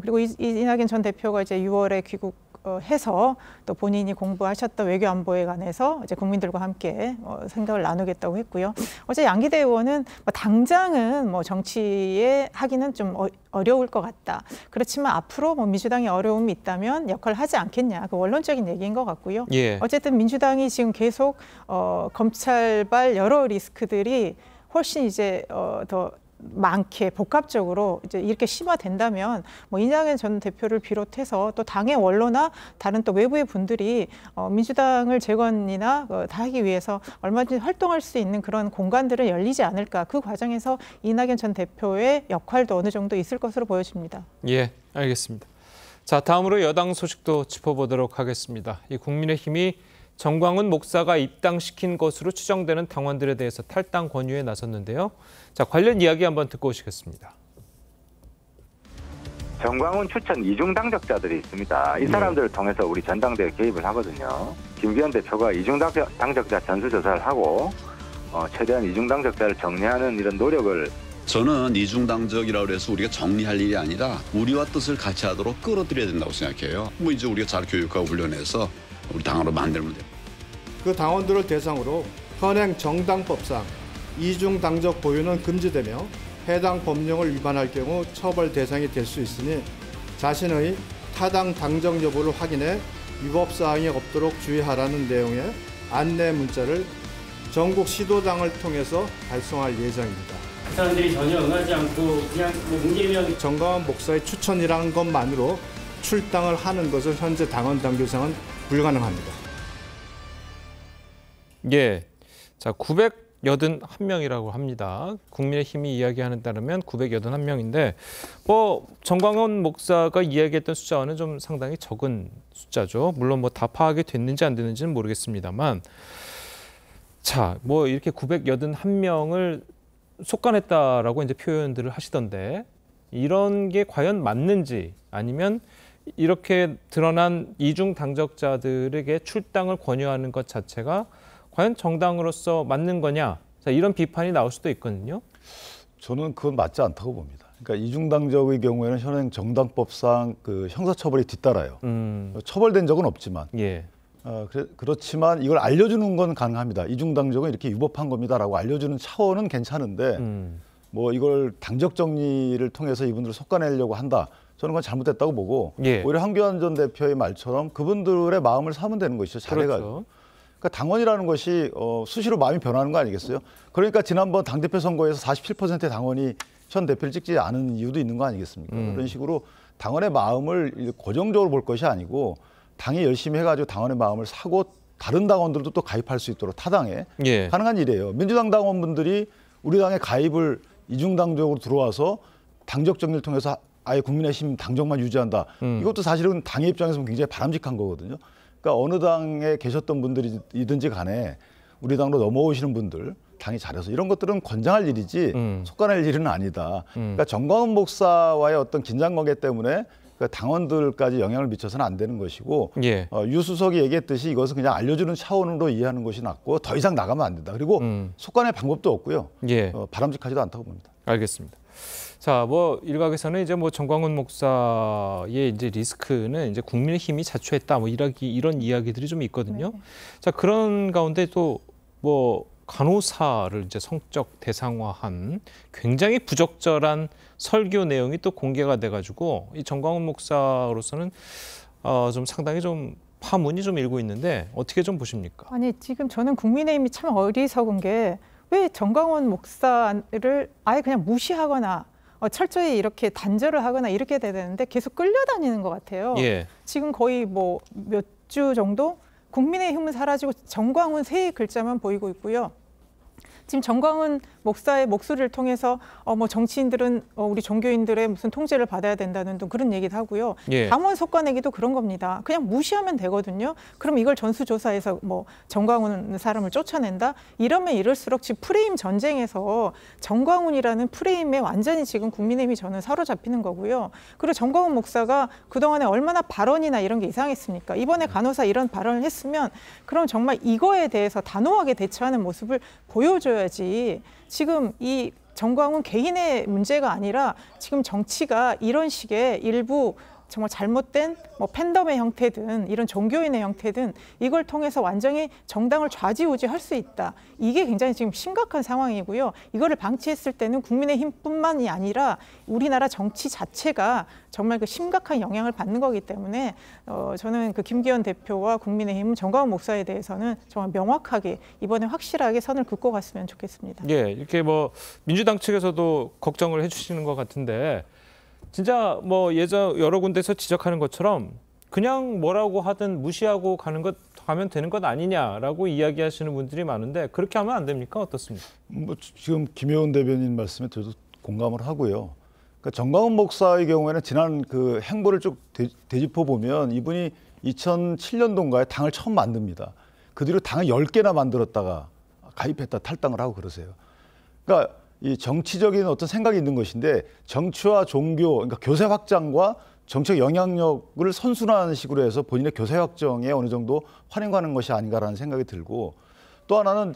그리고 이낙연 전 대표가 이제 6월에 귀국해서 또 본인이 공부하셨던 외교 안보에 관해서 이제 국민들과 함께 생각을 나누겠다고 했고요. 어제 양기대 의원은 뭐 당장은 뭐 정치에 하기는 좀 어려울 것 같다. 그렇지만 앞으로 뭐 민주당이 어려움이 있다면 역할을 하지 않겠냐. 그 원론적인 얘기인 것 같고요. 예. 어쨌든 민주당이 지금 계속 검찰발 여러 리스크들이 훨씬 이제 더 많게 복합적으로 이제 이렇게 심화된다면 뭐 이낙연 전 대표를 비롯해서 또 당의 원로나 다른 또 외부의 분들이 민주당을 재건이나 다 하기 위해서 얼마든지 활동할 수 있는 그런 공간들을 열리지 않을까. 그 과정에서 이낙연 전 대표의 역할도 어느 정도 있을 것으로 보여집니다. 예, 알겠습니다. 자, 다음으로 여당 소식도 짚어보도록 하겠습니다. 이 국민의힘이 정광훈 목사가 입당시킨 것으로 추정되는 당원들에 대해서 탈당 권유에 나섰는데요. 자, 관련 이야기 한번 듣고 오시겠습니다. 정광훈 추천 이중 당적자들이 있습니다. 이 사람들을 통해서 우리 전당대회 개입을 하거든요. 김기현 대표가 이중 당적자 전수조사를 하고 최대한 이중 당적자를 정리하는 이런 노력을 저는 이중당적이라고 해서 우리가 정리할 일이 아니라 우리와 뜻을 같이 하도록 끌어들여야 된다고 생각해요. 뭐 이제 우리가 잘 교육하고 훈련해서 우리 당으로 만들면 돼요. 그 당원들을 대상으로 현행 정당법상 이중 당적 보유는 금지되며 해당 법령을 위반할 경우 처벌 대상이 될 수 있으니 자신의 타당 당적 여부를 확인해 위법 사항이 없도록 주의하라는 내용의 안내 문자를 전국 시도당을 통해서 발송할 예정입니다. 그 사람들이 전혀 응하지 않고 그냥 문재인 정광훈 목사의 추천이라는 것만으로 출당을 하는 것은 현재 당원 당규상은 불가능합니다. 예, 자 981명이라고 합니다. 국민의힘이 이야기하는 따르면 981명인데 뭐 정광훈 목사가 이야기했던 숫자와는 좀 상당히 적은 숫자죠. 물론 뭐 다 파악이 됐는지 안 됐는지는 모르겠습니다만 자, 뭐 이렇게 981명을 속간했다라고 이제 표현들을 하시던데 이런 게 과연 맞는지 아니면 이렇게 드러난 이중 당적자들에게 출당을 권유하는 것 자체가 과연 정당으로서 맞는 거냐? 자, 이런 비판이 나올 수도 있거든요. 저는 그건 맞지 않다고 봅니다. 그러니까 이중 당적의 경우에는 현행 정당법상 그 형사처벌이 뒤따라요. 처벌된 적은 없지만. 예. 그렇지만 이걸 알려주는 건 가능합니다. 이중 당적은 이렇게 위법한 겁니다라고 알려주는 차원은 괜찮은데 뭐 이걸 당적 정리를 통해서 이분들을 속아내려고 한다. 저는 그건 잘못됐다고 보고 예. 오히려 한교안 전 대표의 말처럼 그분들의 마음을 사면 되는 것이죠. 잘해가지고. 그렇죠. 그러니까 당원이라는 것이 수시로 마음이 변하는 거 아니겠어요? 그러니까 지난번 당대표 선거에서 47%의 당원이 현 대표를 찍지 않은 이유도 있는 거 아니겠습니까? 그런 식으로 당원의 마음을 고정적으로 볼 것이 아니고 당이 열심히 해가지고 당원의 마음을 사고 다른 당원들도 또 가입할 수 있도록 타당에 가능한 일이에요. 민주당 당원분들이 우리 당에 가입을 이중당적으로 들어와서 당적 정리를 통해서 아예 국민의힘 당적만 유지한다. 이것도 사실은 당의 입장에서 보면 굉장히 바람직한 거거든요. 그러니까 어느 당에 계셨던 분들이든지 간에 우리 당으로 넘어오시는 분들 당이 잘해서 이런 것들은 권장할 일이지 속관할 일은 아니다. 그러니까 정광훈 목사와의 어떤 긴장관계 때문에 그 당원들까지 영향을 미쳐서는 안 되는 것이고 유 수석이 얘기했듯이 이것은 그냥 알려주는 차원으로 이해하는 것이 낫고 더 이상 나가면 안 된다. 그리고 속관의 방법도 없고요. 바람직하지도 않다고 봅니다. 알겠습니다. 자, 뭐 일각에서는 이제 뭐 정광훈 목사의 이제 리스크는 이제 국민의힘이 자초했다. 뭐 이런 이야기들이 좀 있거든요. 자, 그런 가운데 또 뭐 간호사를 이제 성적 대상화한 굉장히 부적절한 설교 내용이 또 공개가 돼가지고 이 정광훈 목사로서는 좀 상당히 좀 파문이 좀 일고 있는데 어떻게 좀 보십니까? 아니 지금 저는 국민의힘이 참 어리석은 게 왜 정광훈 목사를 아예 그냥 무시하거나 철저히 이렇게 단절을 하거나 이렇게 돼야 되는데 계속 끌려다니는 것 같아요. 지금 거의 뭐 몇 주 정도 국민의힘은 사라지고 정광훈 세 글자만 보이고 있고요. 지금 정광훈 목사의 목소리를 통해서 뭐 정치인들은 우리 종교인들의 무슨 통제를 받아야 된다는 그런 얘기도 하고요. 당원 속관내기도 그런 겁니다. 그냥 무시하면 되거든요. 그럼 이걸 전수조사해서 뭐 정광훈 사람을 쫓아낸다? 이러면 이럴수록 지금 프레임 전쟁에서 정광훈이라는 프레임에 완전히 지금 국민의힘이 저는 사로잡히는 거고요. 그리고 정광훈 목사가 그동안에 얼마나 발언이나 이런 게 이상했습니까? 이번에 간호사 이런 발언을 했으면 그럼 정말 이거에 대해서 단호하게 대처하는 모습을 보여줘야지. 지금 이 정광훈 개인의 문제가 아니라 지금 정치가 이런 식의 일부 정말 잘못된 뭐 팬덤의 형태든 이런 종교인의 형태든 이걸 통해서 완전히 정당을 좌지우지할 수 있다. 이게 굉장히 지금 심각한 상황이고요. 이거를 방치했을 때는 국민의힘뿐만이 아니라 우리나라 정치 자체가 정말 그 심각한 영향을 받는 거기 때문에 저는 그 김기현 대표와 국민의힘 정광훈 목사에 대해서는 정말 명확하게 이번에 확실하게 선을 긋고 갔으면 좋겠습니다. 이렇게 뭐 민주당 측에서도 걱정을 해주시는 것 같은데 진짜 뭐 예전 여러 군데서 지적하는 것처럼 그냥 뭐라고 하든 무시하고 가면 되는 것 아니냐라고 이야기하시는 분들이 많은데 그렇게 하면 안 됩니까? 어떻습니까? 뭐 지금 김효은 대변인 말씀에 저도 공감을 하고요. 그러니까 정광훈 목사의 경우에는 지난 그 행보를 쭉 되짚어 보면 이분이 2007년도인가에 당을 처음 만듭니다. 그 뒤로 당을 10개나 만들었다가 가입했다 탈당을 하고 그러세요. 그러니까 이 정치적인 어떤 생각이 있는 것인데 정치와 종교, 그러니까 교세 확장과 정책 영향력을 선순환하는 식으로 해서 본인의 교세 확정에 어느 정도 환영하는 것이 아닌가라는 생각이 들고 또 하나는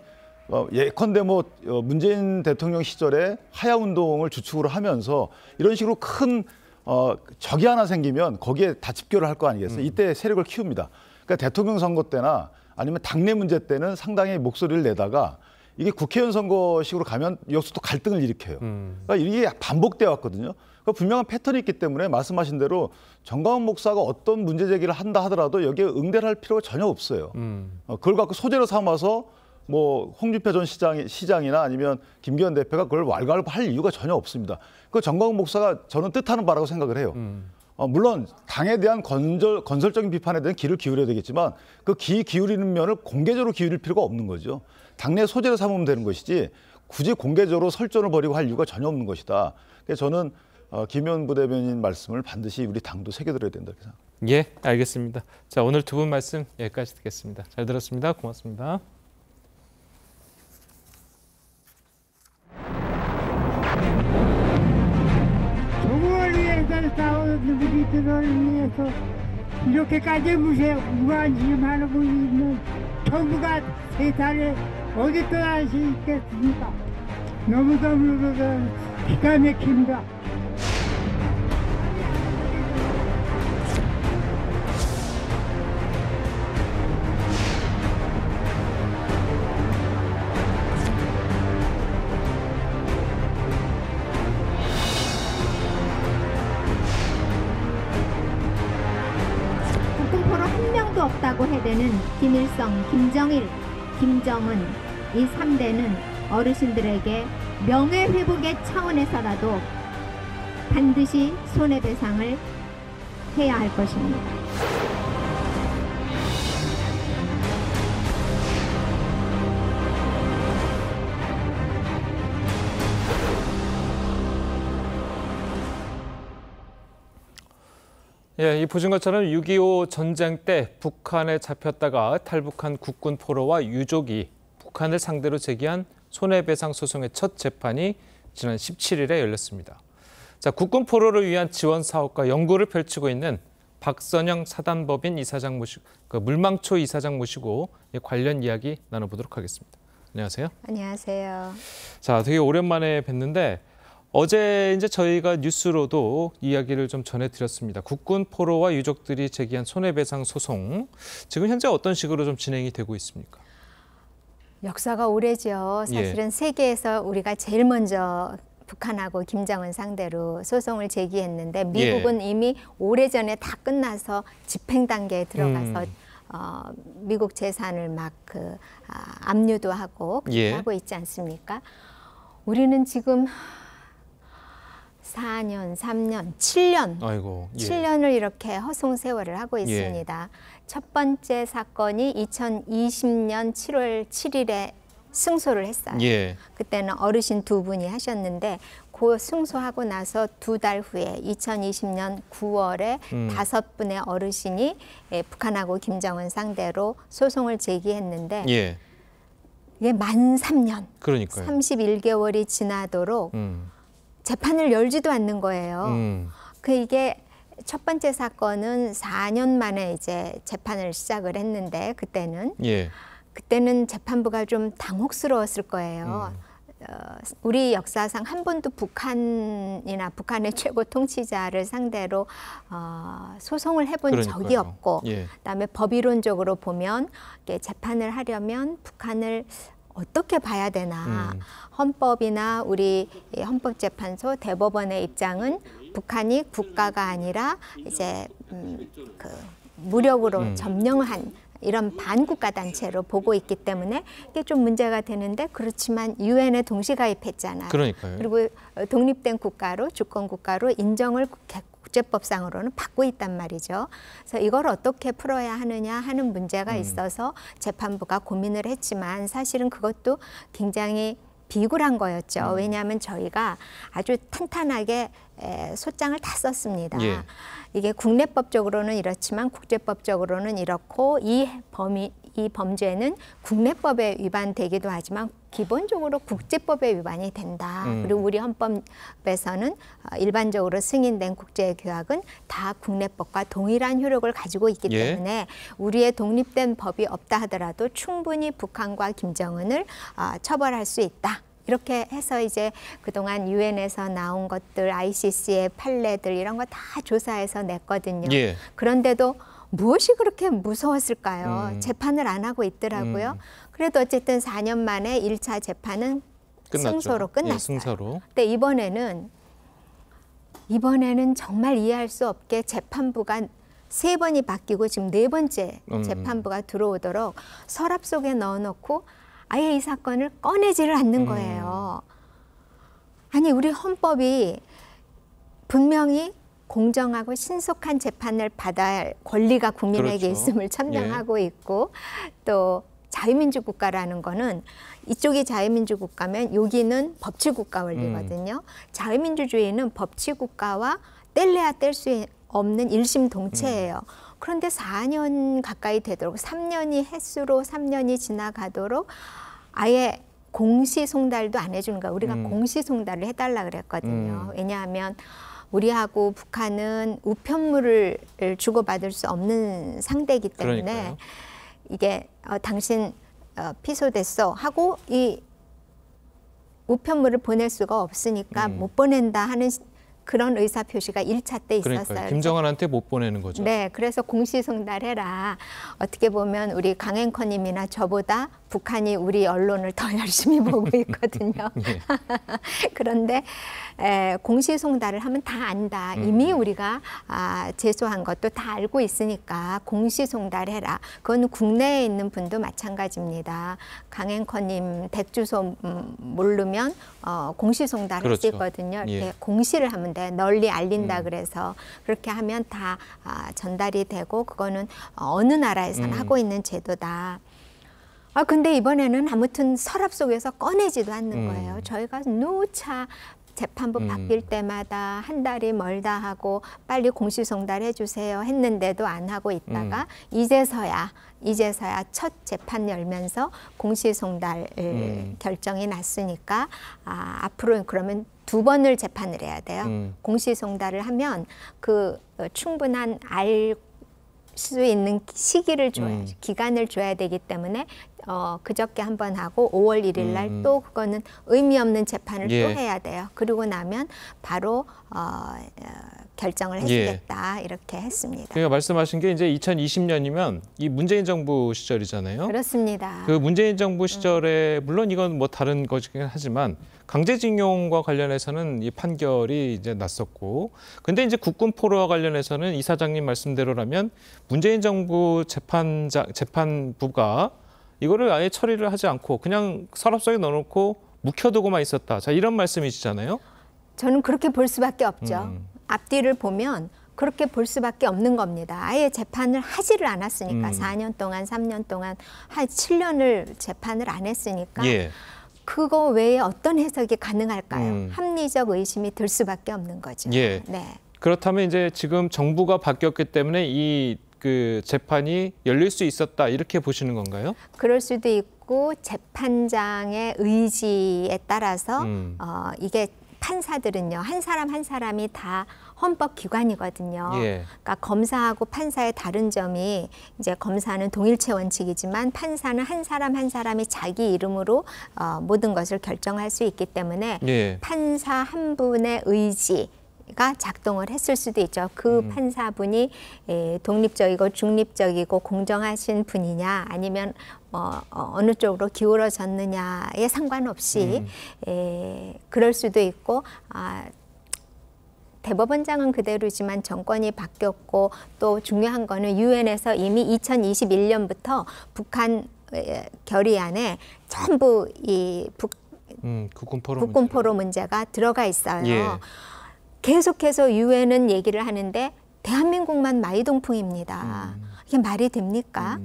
예컨대 뭐 문재인 대통령 시절에 하야 운동을 주축으로 하면서 이런 식으로 큰 적이 하나 생기면 거기에 다 집결을 할 거 아니겠어요? 이때 세력을 키웁니다. 그러니까 대통령 선거 때나 아니면 당내 문제 때는 상당히 목소리를 내다가 이게 국회의원 선거식으로 가면 여기서 또 갈등을 일으켜요. 그러니까 이게 반복되어 왔거든요. 그러니까 분명한 패턴이 있기 때문에 말씀하신 대로 정광훈 목사가 어떤 문제 제기를 한다 하더라도 여기에 응대를 할 필요가 전혀 없어요. 그걸 갖고 소재로 삼아서 뭐 홍준표 전 시장이나 아니면 김기현 대표가 그걸 왈가왈부할 이유가 전혀 없습니다. 그 정광훈 목사가 저는 뜻하는 바라고 생각을 해요. 물론 당에 대한 건설적인 비판에 대한 귀를 기울여야 되겠지만 그 귀 기울이는 면을 공개적으로 기울일 필요가 없는 거죠. 당내 소재로 삼으면 되는 것이지 굳이 공개적으로 설전을 벌이고 할 이유가 전혀 없는 것이다. 그래서 저는 김효은 부대변인 말씀을 반드시 우리 당도 새겨들어야 된다 이렇게 생각합니다. 알겠습니다. 자, 오늘 두 분 말씀 여기까지 듣겠습니다. 잘 들었습니다. 고맙습니다. 조국을 위해서 싸우는 우리들을 위해서 이렇게까지 무관심하고 있는 정부가 세상에 어디 떠날 수 있겠습니까? 너무너무 기가 막힙니다. 국군포로 한 명도 없다고 해대는 김일성, 김정일, 김정은 이 3대는 어르신들에게 명예회복의 차원에서라도 반드시 손해배상을 해야 할 것입니다. 예, 이 보신 것처럼 6.25 전쟁 때 북한에 잡혔다가 탈북한 국군 포로와 유족이 북한을 상대로 제기한 손해배상 소송의 첫 재판이 지난 17일에 열렸습니다. 자, 국군 포로를 위한 지원 사업과 연구를 펼치고 있는 박선영 사단법인 이사장 물망초 이사장 모시고 관련 이야기 나눠보도록 하겠습니다. 안녕하세요. 안녕하세요. 자, 되게 오랜만에 뵀는데 어제 이제 저희가 뉴스로도 이야기를 좀 전해드렸습니다. 국군 포로와 유족들이 제기한 손해배상 소송, 지금 현재 어떤 식으로 좀 진행이 되고 있습니까? 역사가 오래죠. 사실은 세계에서 우리가 제일 먼저 북한하고 김정은 상대로 소송을 제기했는데 미국은 이미 오래전에 다 끝나서 집행 단계에 들어가서 미국 재산을 막 압류도 하고 그렇게 하고 있지 않습니까? 우리는 지금 4년, 3년, 7년, 7년을 이렇게 허송 세월을 하고 있습니다. 첫 번째 사건이 2020년 7월 7일에 승소를 했어요. 그때는 어르신 두 분이 하셨는데 그 승소하고 나서 2달 후에 2020년 9월에 5분의 어르신이 북한하고 김정은 상대로 소송을 제기했는데 이게 만 3년, 그러니까요. 31개월이 지나도록 재판을 열지도 않는 거예요. 이게 첫 번째 사건은 4년 만에 이제 재판을 시작을 했는데 그때는 재판부가 좀 당혹스러웠을 거예요. 우리 역사상 한 번도 북한이나 북한의 최고 통치자를 상대로 소송을 해본 적이 없고 그다음에 법이론적으로 보면 재판을 하려면 북한을 어떻게 봐야 되나. 헌법이나 우리 헌법재판소 대법원의 입장은 북한이 국가가 아니라 이제 무력으로 점령한 이런 반국가 단체로 보고 있기 때문에 이게 좀 문제가 되는데 그렇지만 유엔에 동시 가입했잖아요. 그러니까요. 그리고 독립된 국가로 주권 국가로 인정을 국제법상으로는 받고 있단 말이죠. 그래서 이걸 어떻게 풀어야 하느냐 하는 문제가 있어서 재판부가 고민을 했지만 사실은 그것도 굉장히 비굴한 거였죠. 왜냐하면 저희가 아주 탄탄하게 소장을 다 썼습니다. 이게 국내법적으로는 이렇지만 국제법적으로는 이렇고 이 범죄는 국내법에 위반되기도 하지만 기본적으로 국제법에 위반이 된다. 그리고 우리 헌법에서는 일반적으로 승인된 국제규약은 다 국내법과 동일한 효력을 가지고 있기 때문에 우리의 독립된 법이 없다 하더라도 충분히 북한과 김정은을 처벌할 수 있다. 이렇게 해서 이제 그동안 유엔에서 나온 것들, ICC의 판례들 이런 거 다 조사해서 냈거든요. 그런데도 무엇이 그렇게 무서웠을까요? 재판을 안 하고 있더라고요. 그래도 어쨌든 4년 만에 1차 재판은 승소로 끝났어요. 승소로. 근데 이번에는 정말 이해할 수 없게 재판부가 3번이 바뀌고 지금 4번째 재판부가 들어오도록 서랍 속에 넣어놓고 아예 이 사건을 꺼내지를 않는 거예요. 아니 우리 헌법이 분명히 공정하고 신속한 재판을 받아야 할 권리가 국민에게 있음을 천명하고 있고 또 자유민주 국가라는 거는 이쪽이 자유민주 국가면 여기는 법치국가 원리거든요. 자유민주주의는 법치국가와 뗄래야 뗄 수 없는 일심동체예요. 그런데 4년 가까이 되도록 3년이 횟수로 3년이 지나가도록 아예 공시송달도 안 해주는 거야. 우리가 공시송달을 해달라 그랬거든요. 왜냐하면 우리하고 북한은 우편물을 주고받을 수 없는 상대이기 때문에 그러니까요. 이게 당신 피소됐어 하고 이 우편물을 보낼 수가 없으니까 못 보낸다 하는 그런 의사표시가 1차 때 있었어요. 그러니까요. 김정은한테 못 보내는 거죠. 네, 그래서 공시송달해라. 어떻게 보면 우리 강앵커님이나 저보다 북한이 우리 언론을 더 열심히 보고 있거든요. 예. 그런데 공시송달을 하면 다 안다. 이미 우리가 제소한 것도 다 알고 있으니까 공시송달해라. 그건 국내에 있는 분도 마찬가지입니다. 강앵커님 댁 주소 모르면 공시송달 할 수 있거든요. 이렇게 예. 공시를 하면 돼. 널리 알린다 그래서 그렇게 하면 다 전달이 되고 그거는 어느 나라에서나 하고 있는 제도다. 근데 이번에는 아무튼 서랍 속에서 꺼내지도 않는 거예요. 저희가 누차 재판부 바뀔 때마다 한 달이 멀다 하고 빨리 공시송달 해주세요 했는데도 안 하고 있다가 이제서야 첫 재판 열면서 공시송달 결정이 났으니까 앞으로 그러면 2번을 재판을 해야 돼요. 공시송달을 하면 그 충분한 알 수 있는 시기를 줘야지 기간을 줘야 되기 때문에 그저께 한 번 하고 5월 1일 날 또 그거는 의미 없는 재판을 또 해야 돼요. 그리고 나면 바로 결정을 해주겠다 이렇게 했습니다. 그러니까 말씀하신 게 이제 2020년이면 이 문재인 정부 시절이잖아요. 그렇습니다. 그 문재인 정부 시절에 물론 이건 뭐 다른 거긴 하지만 강제징용과 관련해서는 이 판결이 이제 났었고, 근데 이제 국군 포로와 관련해서는 이사장님 말씀대로라면 문재인 정부 재판부가 이거를 아예 처리를 하지 않고 그냥 서랍 속에 넣어놓고 묵혀두고만 있었다. 자, 이런 말씀이시잖아요. 저는 그렇게 볼 수밖에 없죠. 앞뒤를 보면 그렇게 볼 수밖에 없는 겁니다. 아예 재판을 하지를 않았으니까 4년 동안 3년 동안 한 7년을 재판을 안 했으니까 그거 외에 어떤 해석이 가능할까요? 합리적 의심이 들 수밖에 없는 거죠. 네. 그렇다면 이제 지금 정부가 바뀌었기 때문에 이 그 재판이 열릴 수 있었다 이렇게 보시는 건가요? 그럴 수도 있고 재판장의 의지에 따라서 이게 판사들은요 한 사람 한 사람이 다 헌법기관이거든요. 그러니까 검사하고 판사의 다른 점이 이제 검사는 동일체 원칙이지만 판사는 한 사람 한 사람이 자기 이름으로 모든 것을 결정할 수 있기 때문에 판사 한 분의 의지가 작동을 했을 수도 있죠. 그 판사분이 독립적이고 중립적이고 공정하신 분이냐 아니면 어느 쪽으로 기울어졌느냐에 상관없이 그럴 수도 있고 대법원장은 그대로지만 정권이 바뀌었고 또 중요한 거는 유엔에서 이미 2021년부터 북한 결의안에 전부 이 국군 포로 문제가 들어가 있어요. 계속해서 유엔은 얘기를 하는데 대한민국만 마이동풍입니다. 이게 말이 됩니까?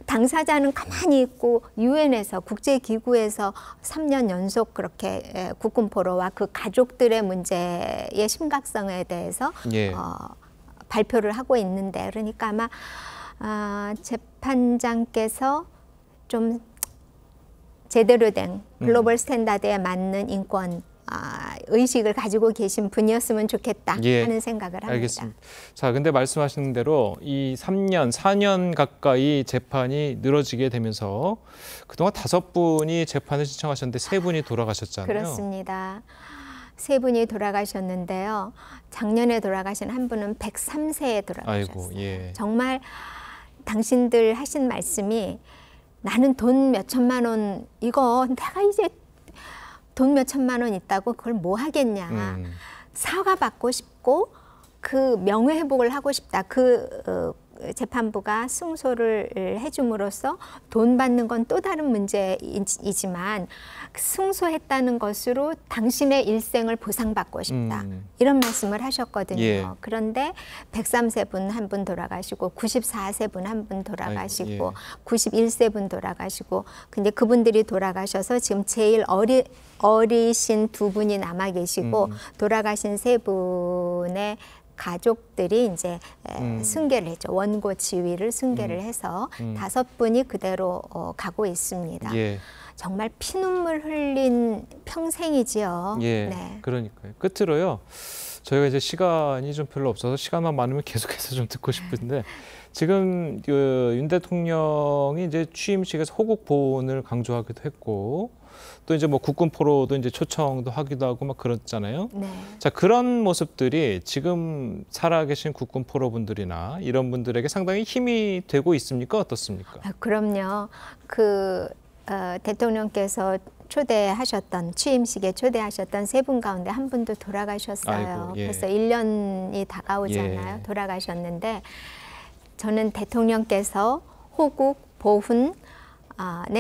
당사자는 가만히 있고 유엔에서 국제기구에서 3년 연속 그렇게 국군포로와 그 가족들의 문제의 심각성에 대해서 발표를 하고 있는데 그러니까 아마 재판장께서 좀 제대로 된 글로벌 스탠다드에 맞는 인권 의식을 가지고 계신 분이었으면 좋겠다 하는 생각을 합니다. 알겠습니다. 자, 근데 말씀하신 대로 이 3년, 4년 가까이 재판이 늘어지게 되면서 그동안 5분이 재판을 신청하셨는데 3분이 돌아가셨잖아요. 그렇습니다. 3분이 돌아가셨는데요. 작년에 돌아가신 한 분은 103세에 돌아가셨어요. 정말 당신들 하신 말씀이 나는 돈 몇천만 원 이거 내가 이제 돈 몇천만 원 있다고 그걸 뭐 하겠냐. 사과받고 싶고 그 명예회복을 하고 싶다. 그 재판부가 승소를 해줌으로써 돈 받는 건 또 다른 문제이지만 승소했다는 것으로 당신의 일생을 보상받고 싶다. 이런 말씀을 하셨거든요. 그런데 103세 분 한 분 돌아가시고 94세 분 한 분 돌아가시고 91세 분 돌아가시고 근데 그분들이 돌아가셔서 지금 제일 어리신 2분이 남아 계시고 돌아가신 3분의 가족들이 이제 승계를 했죠. 원고 지위를 승계를 해서 5분이 그대로 가고 있습니다. 정말 피눈물 흘린 평생이지요. 네. 그러니까요. 끝으로요. 저희가 이제 시간이 좀 별로 없어서 시간만 많으면 계속해서 좀 듣고 싶은데 지금 윤 대통령이 이제 취임식에서 호국 보훈을 강조하기도 했고 또 이제 뭐 국군 포로도 이제 초청도 하기도 하고 막 그렇잖아요. 네. 자, 그런 모습들이 지금 살아계신 국군 포로분들이나 이런 분들에게 상당히 힘이 되고 있습니까? 어떻습니까? 그럼요. 대통령께서 초대하셨던 취임식에 초대하셨던 세 분 가운데 한 분도 돌아가셨어요. 아이고, 예. 벌써 1년이 다가오잖아요. 예. 돌아가셨는데 저는 대통령께서 호국 보훈에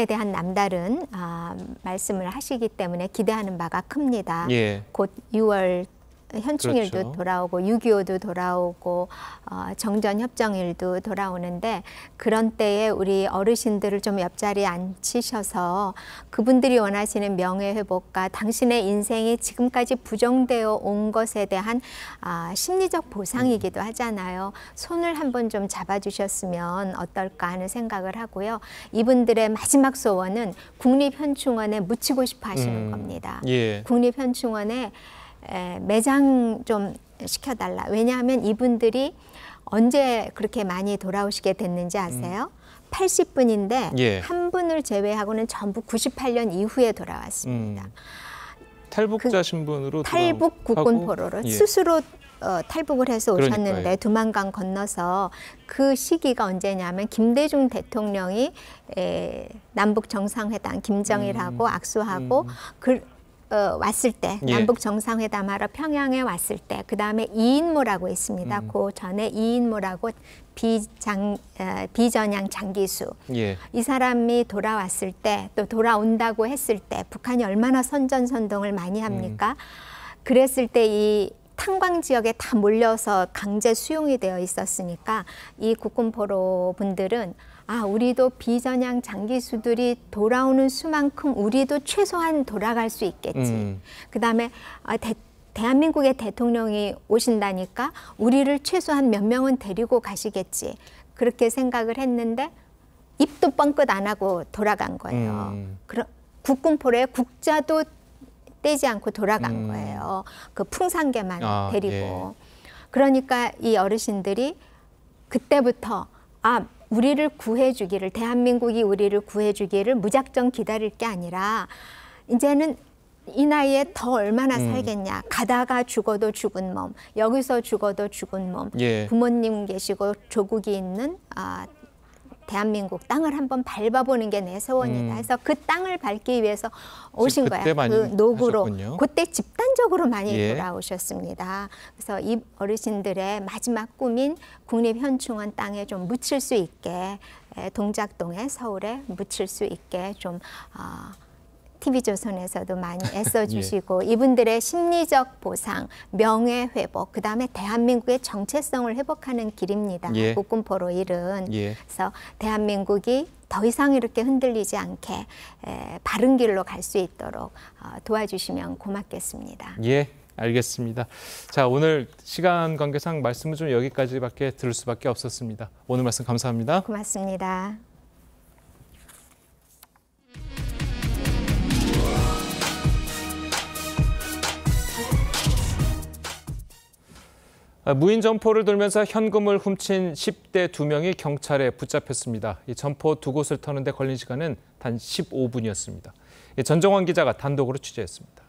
대한 남다른 말씀을 하시기 때문에 기대하는 바가 큽니다. 예. 곧 6월 현충일도 그렇죠. 돌아오고 6.25도 돌아오고 정전협정일도 돌아오는데 그런 때에 우리 어르신들을 좀 옆자리에 앉히셔서 그분들이 원하시는 명예회복과 당신의 인생이 지금까지 부정되어 온 것에 대한 심리적 보상이기도 하잖아요. 손을 한번 좀 잡아주셨으면 어떨까 하는 생각을 하고요. 이분들의 마지막 소원은 국립현충원에 묻히고 싶어 하시는 겁니다. 예. 국립현충원에 매장 좀 시켜달라. 왜냐하면 이분들이 언제 그렇게 많이 돌아오시게 됐는지 아세요? 80분인데 예. 한 분을 제외하고는 전부 98년 이후에 돌아왔습니다. 탈북자 신분으로 탈북 국군 포로로 예. 스스로 탈북을 해서 오셨는데 그러니까요. 두만강 건너서 그 시기가 언제냐면 김대중 대통령이 남북 정상회담 김정일하고 악수하고 왔을 때 예. 남북 정상회담하러 평양에 왔을 때 그다음에 이인모라고 있습니다. 그 전에 이인모라고 비전양 장기수 예. 이 사람이 돌아왔을 때 또 돌아온다고 했을 때 북한이 얼마나 선전선동을 많이 합니까? 그랬을 때 이 탄광 지역에 다 몰려서 강제 수용이 되어 있었으니까 이 국군 포로 분들은 우리도 비전양 장기수들이 돌아오는 수만큼 우리도 최소한 돌아갈 수 있겠지. 그다음에 대한민국의 대통령이 오신다니까 우리를 최소한 몇 명은 데리고 가시겠지. 그렇게 생각을 했는데 입도 뻥끗 안 하고 돌아간 거예요. 국군 포로에 국자도 떼지 않고 돌아간 거예요. 그 풍산개만 데리고. 예. 그러니까 이 어르신들이 그때부터 우리를 구해주기를 대한민국이 우리를 구해주기를 무작정 기다릴 게 아니라 이제는 이 나이에 더 얼마나 살겠냐. 가다가 죽어도 죽은 몸, 여기서 죽어도 죽은 몸, 예. 부모님 계시고 조국이 있는 대한민국 땅을 한번 밟아보는 게 내 소원이다. 해서 그 땅을 밟기 위해서 오신 거야. 그 노구로. 하셨군요. 그때 집단적으로 많이 예. 돌아오셨습니다. 그래서 이 어르신들의 마지막 꿈인 국립현충원 땅에 좀 묻힐 수 있게 동작동에 서울에 묻힐 수 있게 좀 TV조선에서도 많이 애써주시고 이분들의 심리적 보상, 명예회복, 그다음에 대한민국의 정체성을 회복하는 길입니다. 예. 국군 포로 일은. 예. 그래서 대한민국이 더 이상 이렇게 흔들리지 않게 바른 길로 갈 수 있도록 도와주시면 고맙겠습니다. 예, 알겠습니다. 자, 오늘 시간 관계상 말씀은 좀 여기까지밖에 들을 수밖에 없었습니다. 오늘 말씀 감사합니다. 고맙습니다. 무인 점포를 돌면서 현금을 훔친 10대 2명이 경찰에 붙잡혔습니다. 이 점포 두 곳을 터는데 걸린 시간은 단 15분이었습니다. 전정환 기자가 단독으로 취재했습니다.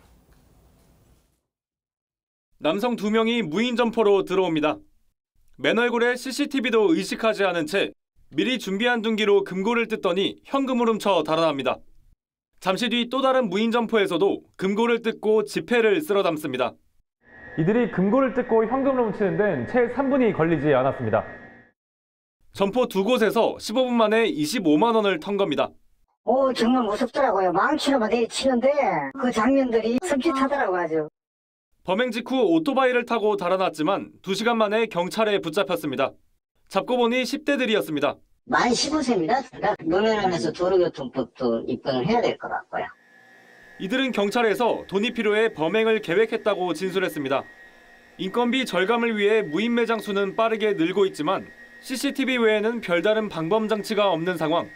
남성 2명이 무인 점포로 들어옵니다. 맨 얼굴에 CCTV도 의식하지 않은 채 미리 준비한 둔기로 금고를 뜯더니 현금을 훔쳐 달아납니다. 잠시 뒤 또 다른 무인 점포에서도 금고를 뜯고 지폐를 쓸어 담습니다. 이들이 금고를 뜯고 현금을 훔치는 데는 채 3분이 걸리지 않았습니다. 점포 두 곳에서 15분 만에 25만 원을 턴 겁니다. 정말 무섭더라고요. 망치로만 내리치는데 그 장면들이 섬찟하더라고요. 아주. 범행 직후 오토바이를 타고 달아났지만 2시간 만에 경찰에 붙잡혔습니다. 잡고 보니 10대들이었습니다. 만 15세입니다. 노면하면서 도로교통법도 입건을 해야 될 것 같고요. 이들은 경찰에서 돈이 필요해 범행을 계획했다고 진술했습니다. 인건비 절감을 위해 무인 매장 수는 빠르게 늘고 있지만 CCTV 외에는 별다른 방범 장치가 없는 상황.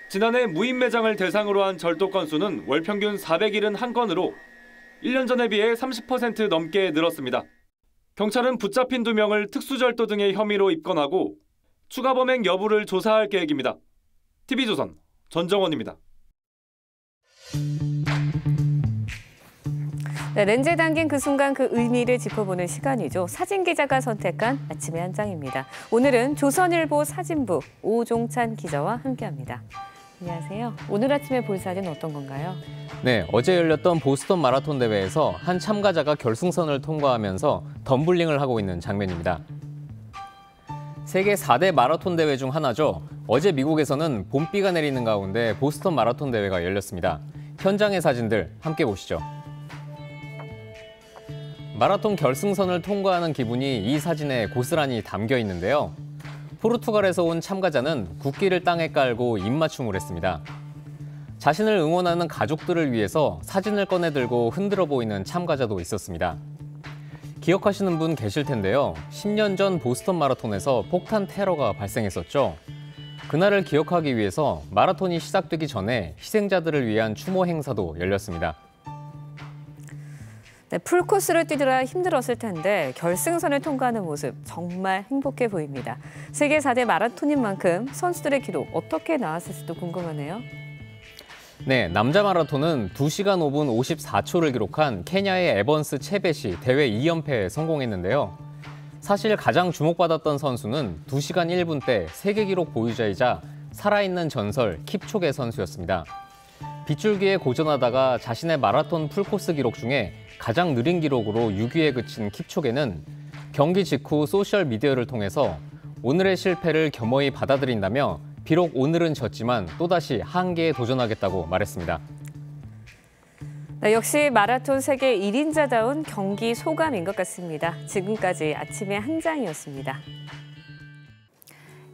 지난해 무인 매장을 대상으로 한 절도 건수는 월 평균 471건으로 1년 전에 비해 30% 넘게 늘었습니다. 경찰은 붙잡힌 2명을 특수절도 등의 혐의로 입건하고 추가 범행 여부를 조사할 계획입니다. TV조선 전정원입니다. 네, 렌즈에 담긴 그 순간 그 의미를 짚어보는 시간이죠. 사진 기자가 선택한 아침의 한 장입니다. 오늘은 조선일보 사진부 오종찬 기자와 함께합니다. 안녕하세요. 오늘 아침에 볼 사진 어떤 건가요? 네, 어제 열렸던 보스턴 마라톤 대회에서 한 참가자가 결승선을 통과하면서 덤블링을 하고 있는 장면입니다. 세계 4대 마라톤 대회 중 하나죠. 어제 미국에서는 봄비가 내리는 가운데 보스턴 마라톤 대회가 열렸습니다. 현장의 사진들 함께 보시죠. 마라톤 결승선을 통과하는 기분이 이 사진에 고스란히 담겨 있는데요. 포르투갈에서 온 참가자는 국기를 땅에 깔고 입맞춤을 했습니다. 자신을 응원하는 가족들을 위해서 사진을 꺼내 들고 흔들어 보이는 참가자도 있었습니다. 기억하시는 분 계실 텐데요. 10년 전 보스턴 마라톤에서 폭탄 테러가 발생했었죠. 그날을 기억하기 위해서 마라톤이 시작되기 전에 희생자들을 위한 추모 행사도 열렸습니다. 네, 풀코스를 뛰느라 힘들었을 텐데 결승선을 통과하는 모습 정말 행복해 보입니다. 세계 4대 마라톤인 만큼 선수들의 기록 어떻게 나왔을지도 궁금하네요. 네, 남자 마라톤은 2시간 5분 54초를 기록한 케냐의 에번스 체벳이 대회 2연패에 성공했는데요. 사실 가장 주목받았던 선수는 2시간 1분 대 세계 기록 보유자이자 살아있는 전설 킵초게 선수였습니다. 빗줄기에 고전하다가 자신의 마라톤 풀코스 기록 중에 가장 느린 기록으로 6위에 그친 킵초게는 경기 직후 소셜미디어를 통해서 오늘의 실패를 겸허히 받아들인다며 비록 오늘은 졌지만 또다시 한계에 도전하겠다고 말했습니다. 네, 역시 마라톤 세계 1인자다운 경기 소감인 것 같습니다. 지금까지 아침의 한 장이었습니다.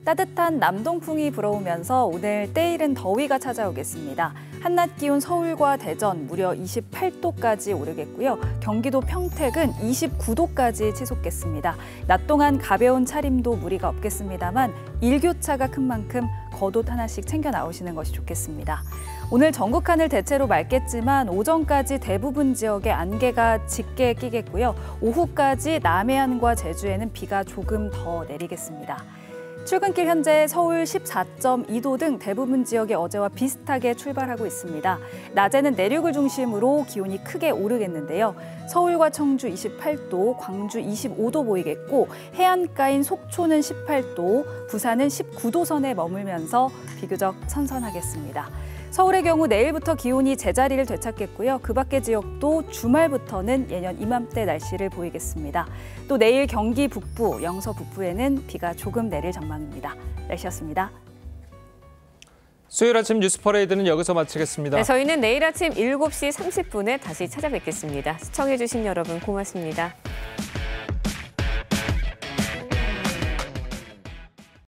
따뜻한 남동풍이 불어오면서 오늘 때이른 더위가 찾아오겠습니다. 한낮 기온 서울과 대전 무려 28도까지 오르겠고요. 경기도 평택은 29도까지 치솟겠습니다. 낮 동안 가벼운 차림도 무리가 없겠습니다만 일교차가 큰 만큼 겉옷 하나씩 챙겨 나오시는 것이 좋겠습니다. 오늘 전국 하늘 대체로 맑겠지만 오전까지 대부분 지역에 안개가 짙게 끼겠고요. 오후까지 남해안과 제주에는 비가 조금 더 내리겠습니다. 출근길 현재 서울 14.2도 등 대부분 지역이 어제와 비슷하게 출발하고 있습니다. 낮에는 내륙을 중심으로 기온이 크게 오르겠는데요. 서울과 청주 28도, 광주 25도 보이겠고 해안가인 속초는 18도, 부산은 19도 선에 머물면서 비교적 선선하겠습니다. 서울의 경우 내일부터 기온이 제자리를 되찾겠고요. 그 밖의 지역도 주말부터는 예년 이맘때 날씨를 보이겠습니다. 또 내일 경기 북부, 영서 북부에는 비가 조금 내릴 전망입니다. 날씨였습니다. 수요일 아침 뉴스 퍼레이드는 여기서 마치겠습니다. 네, 저희는 내일 아침 7시 30분에 다시 찾아뵙겠습니다. 시청해주신 여러분 고맙습니다.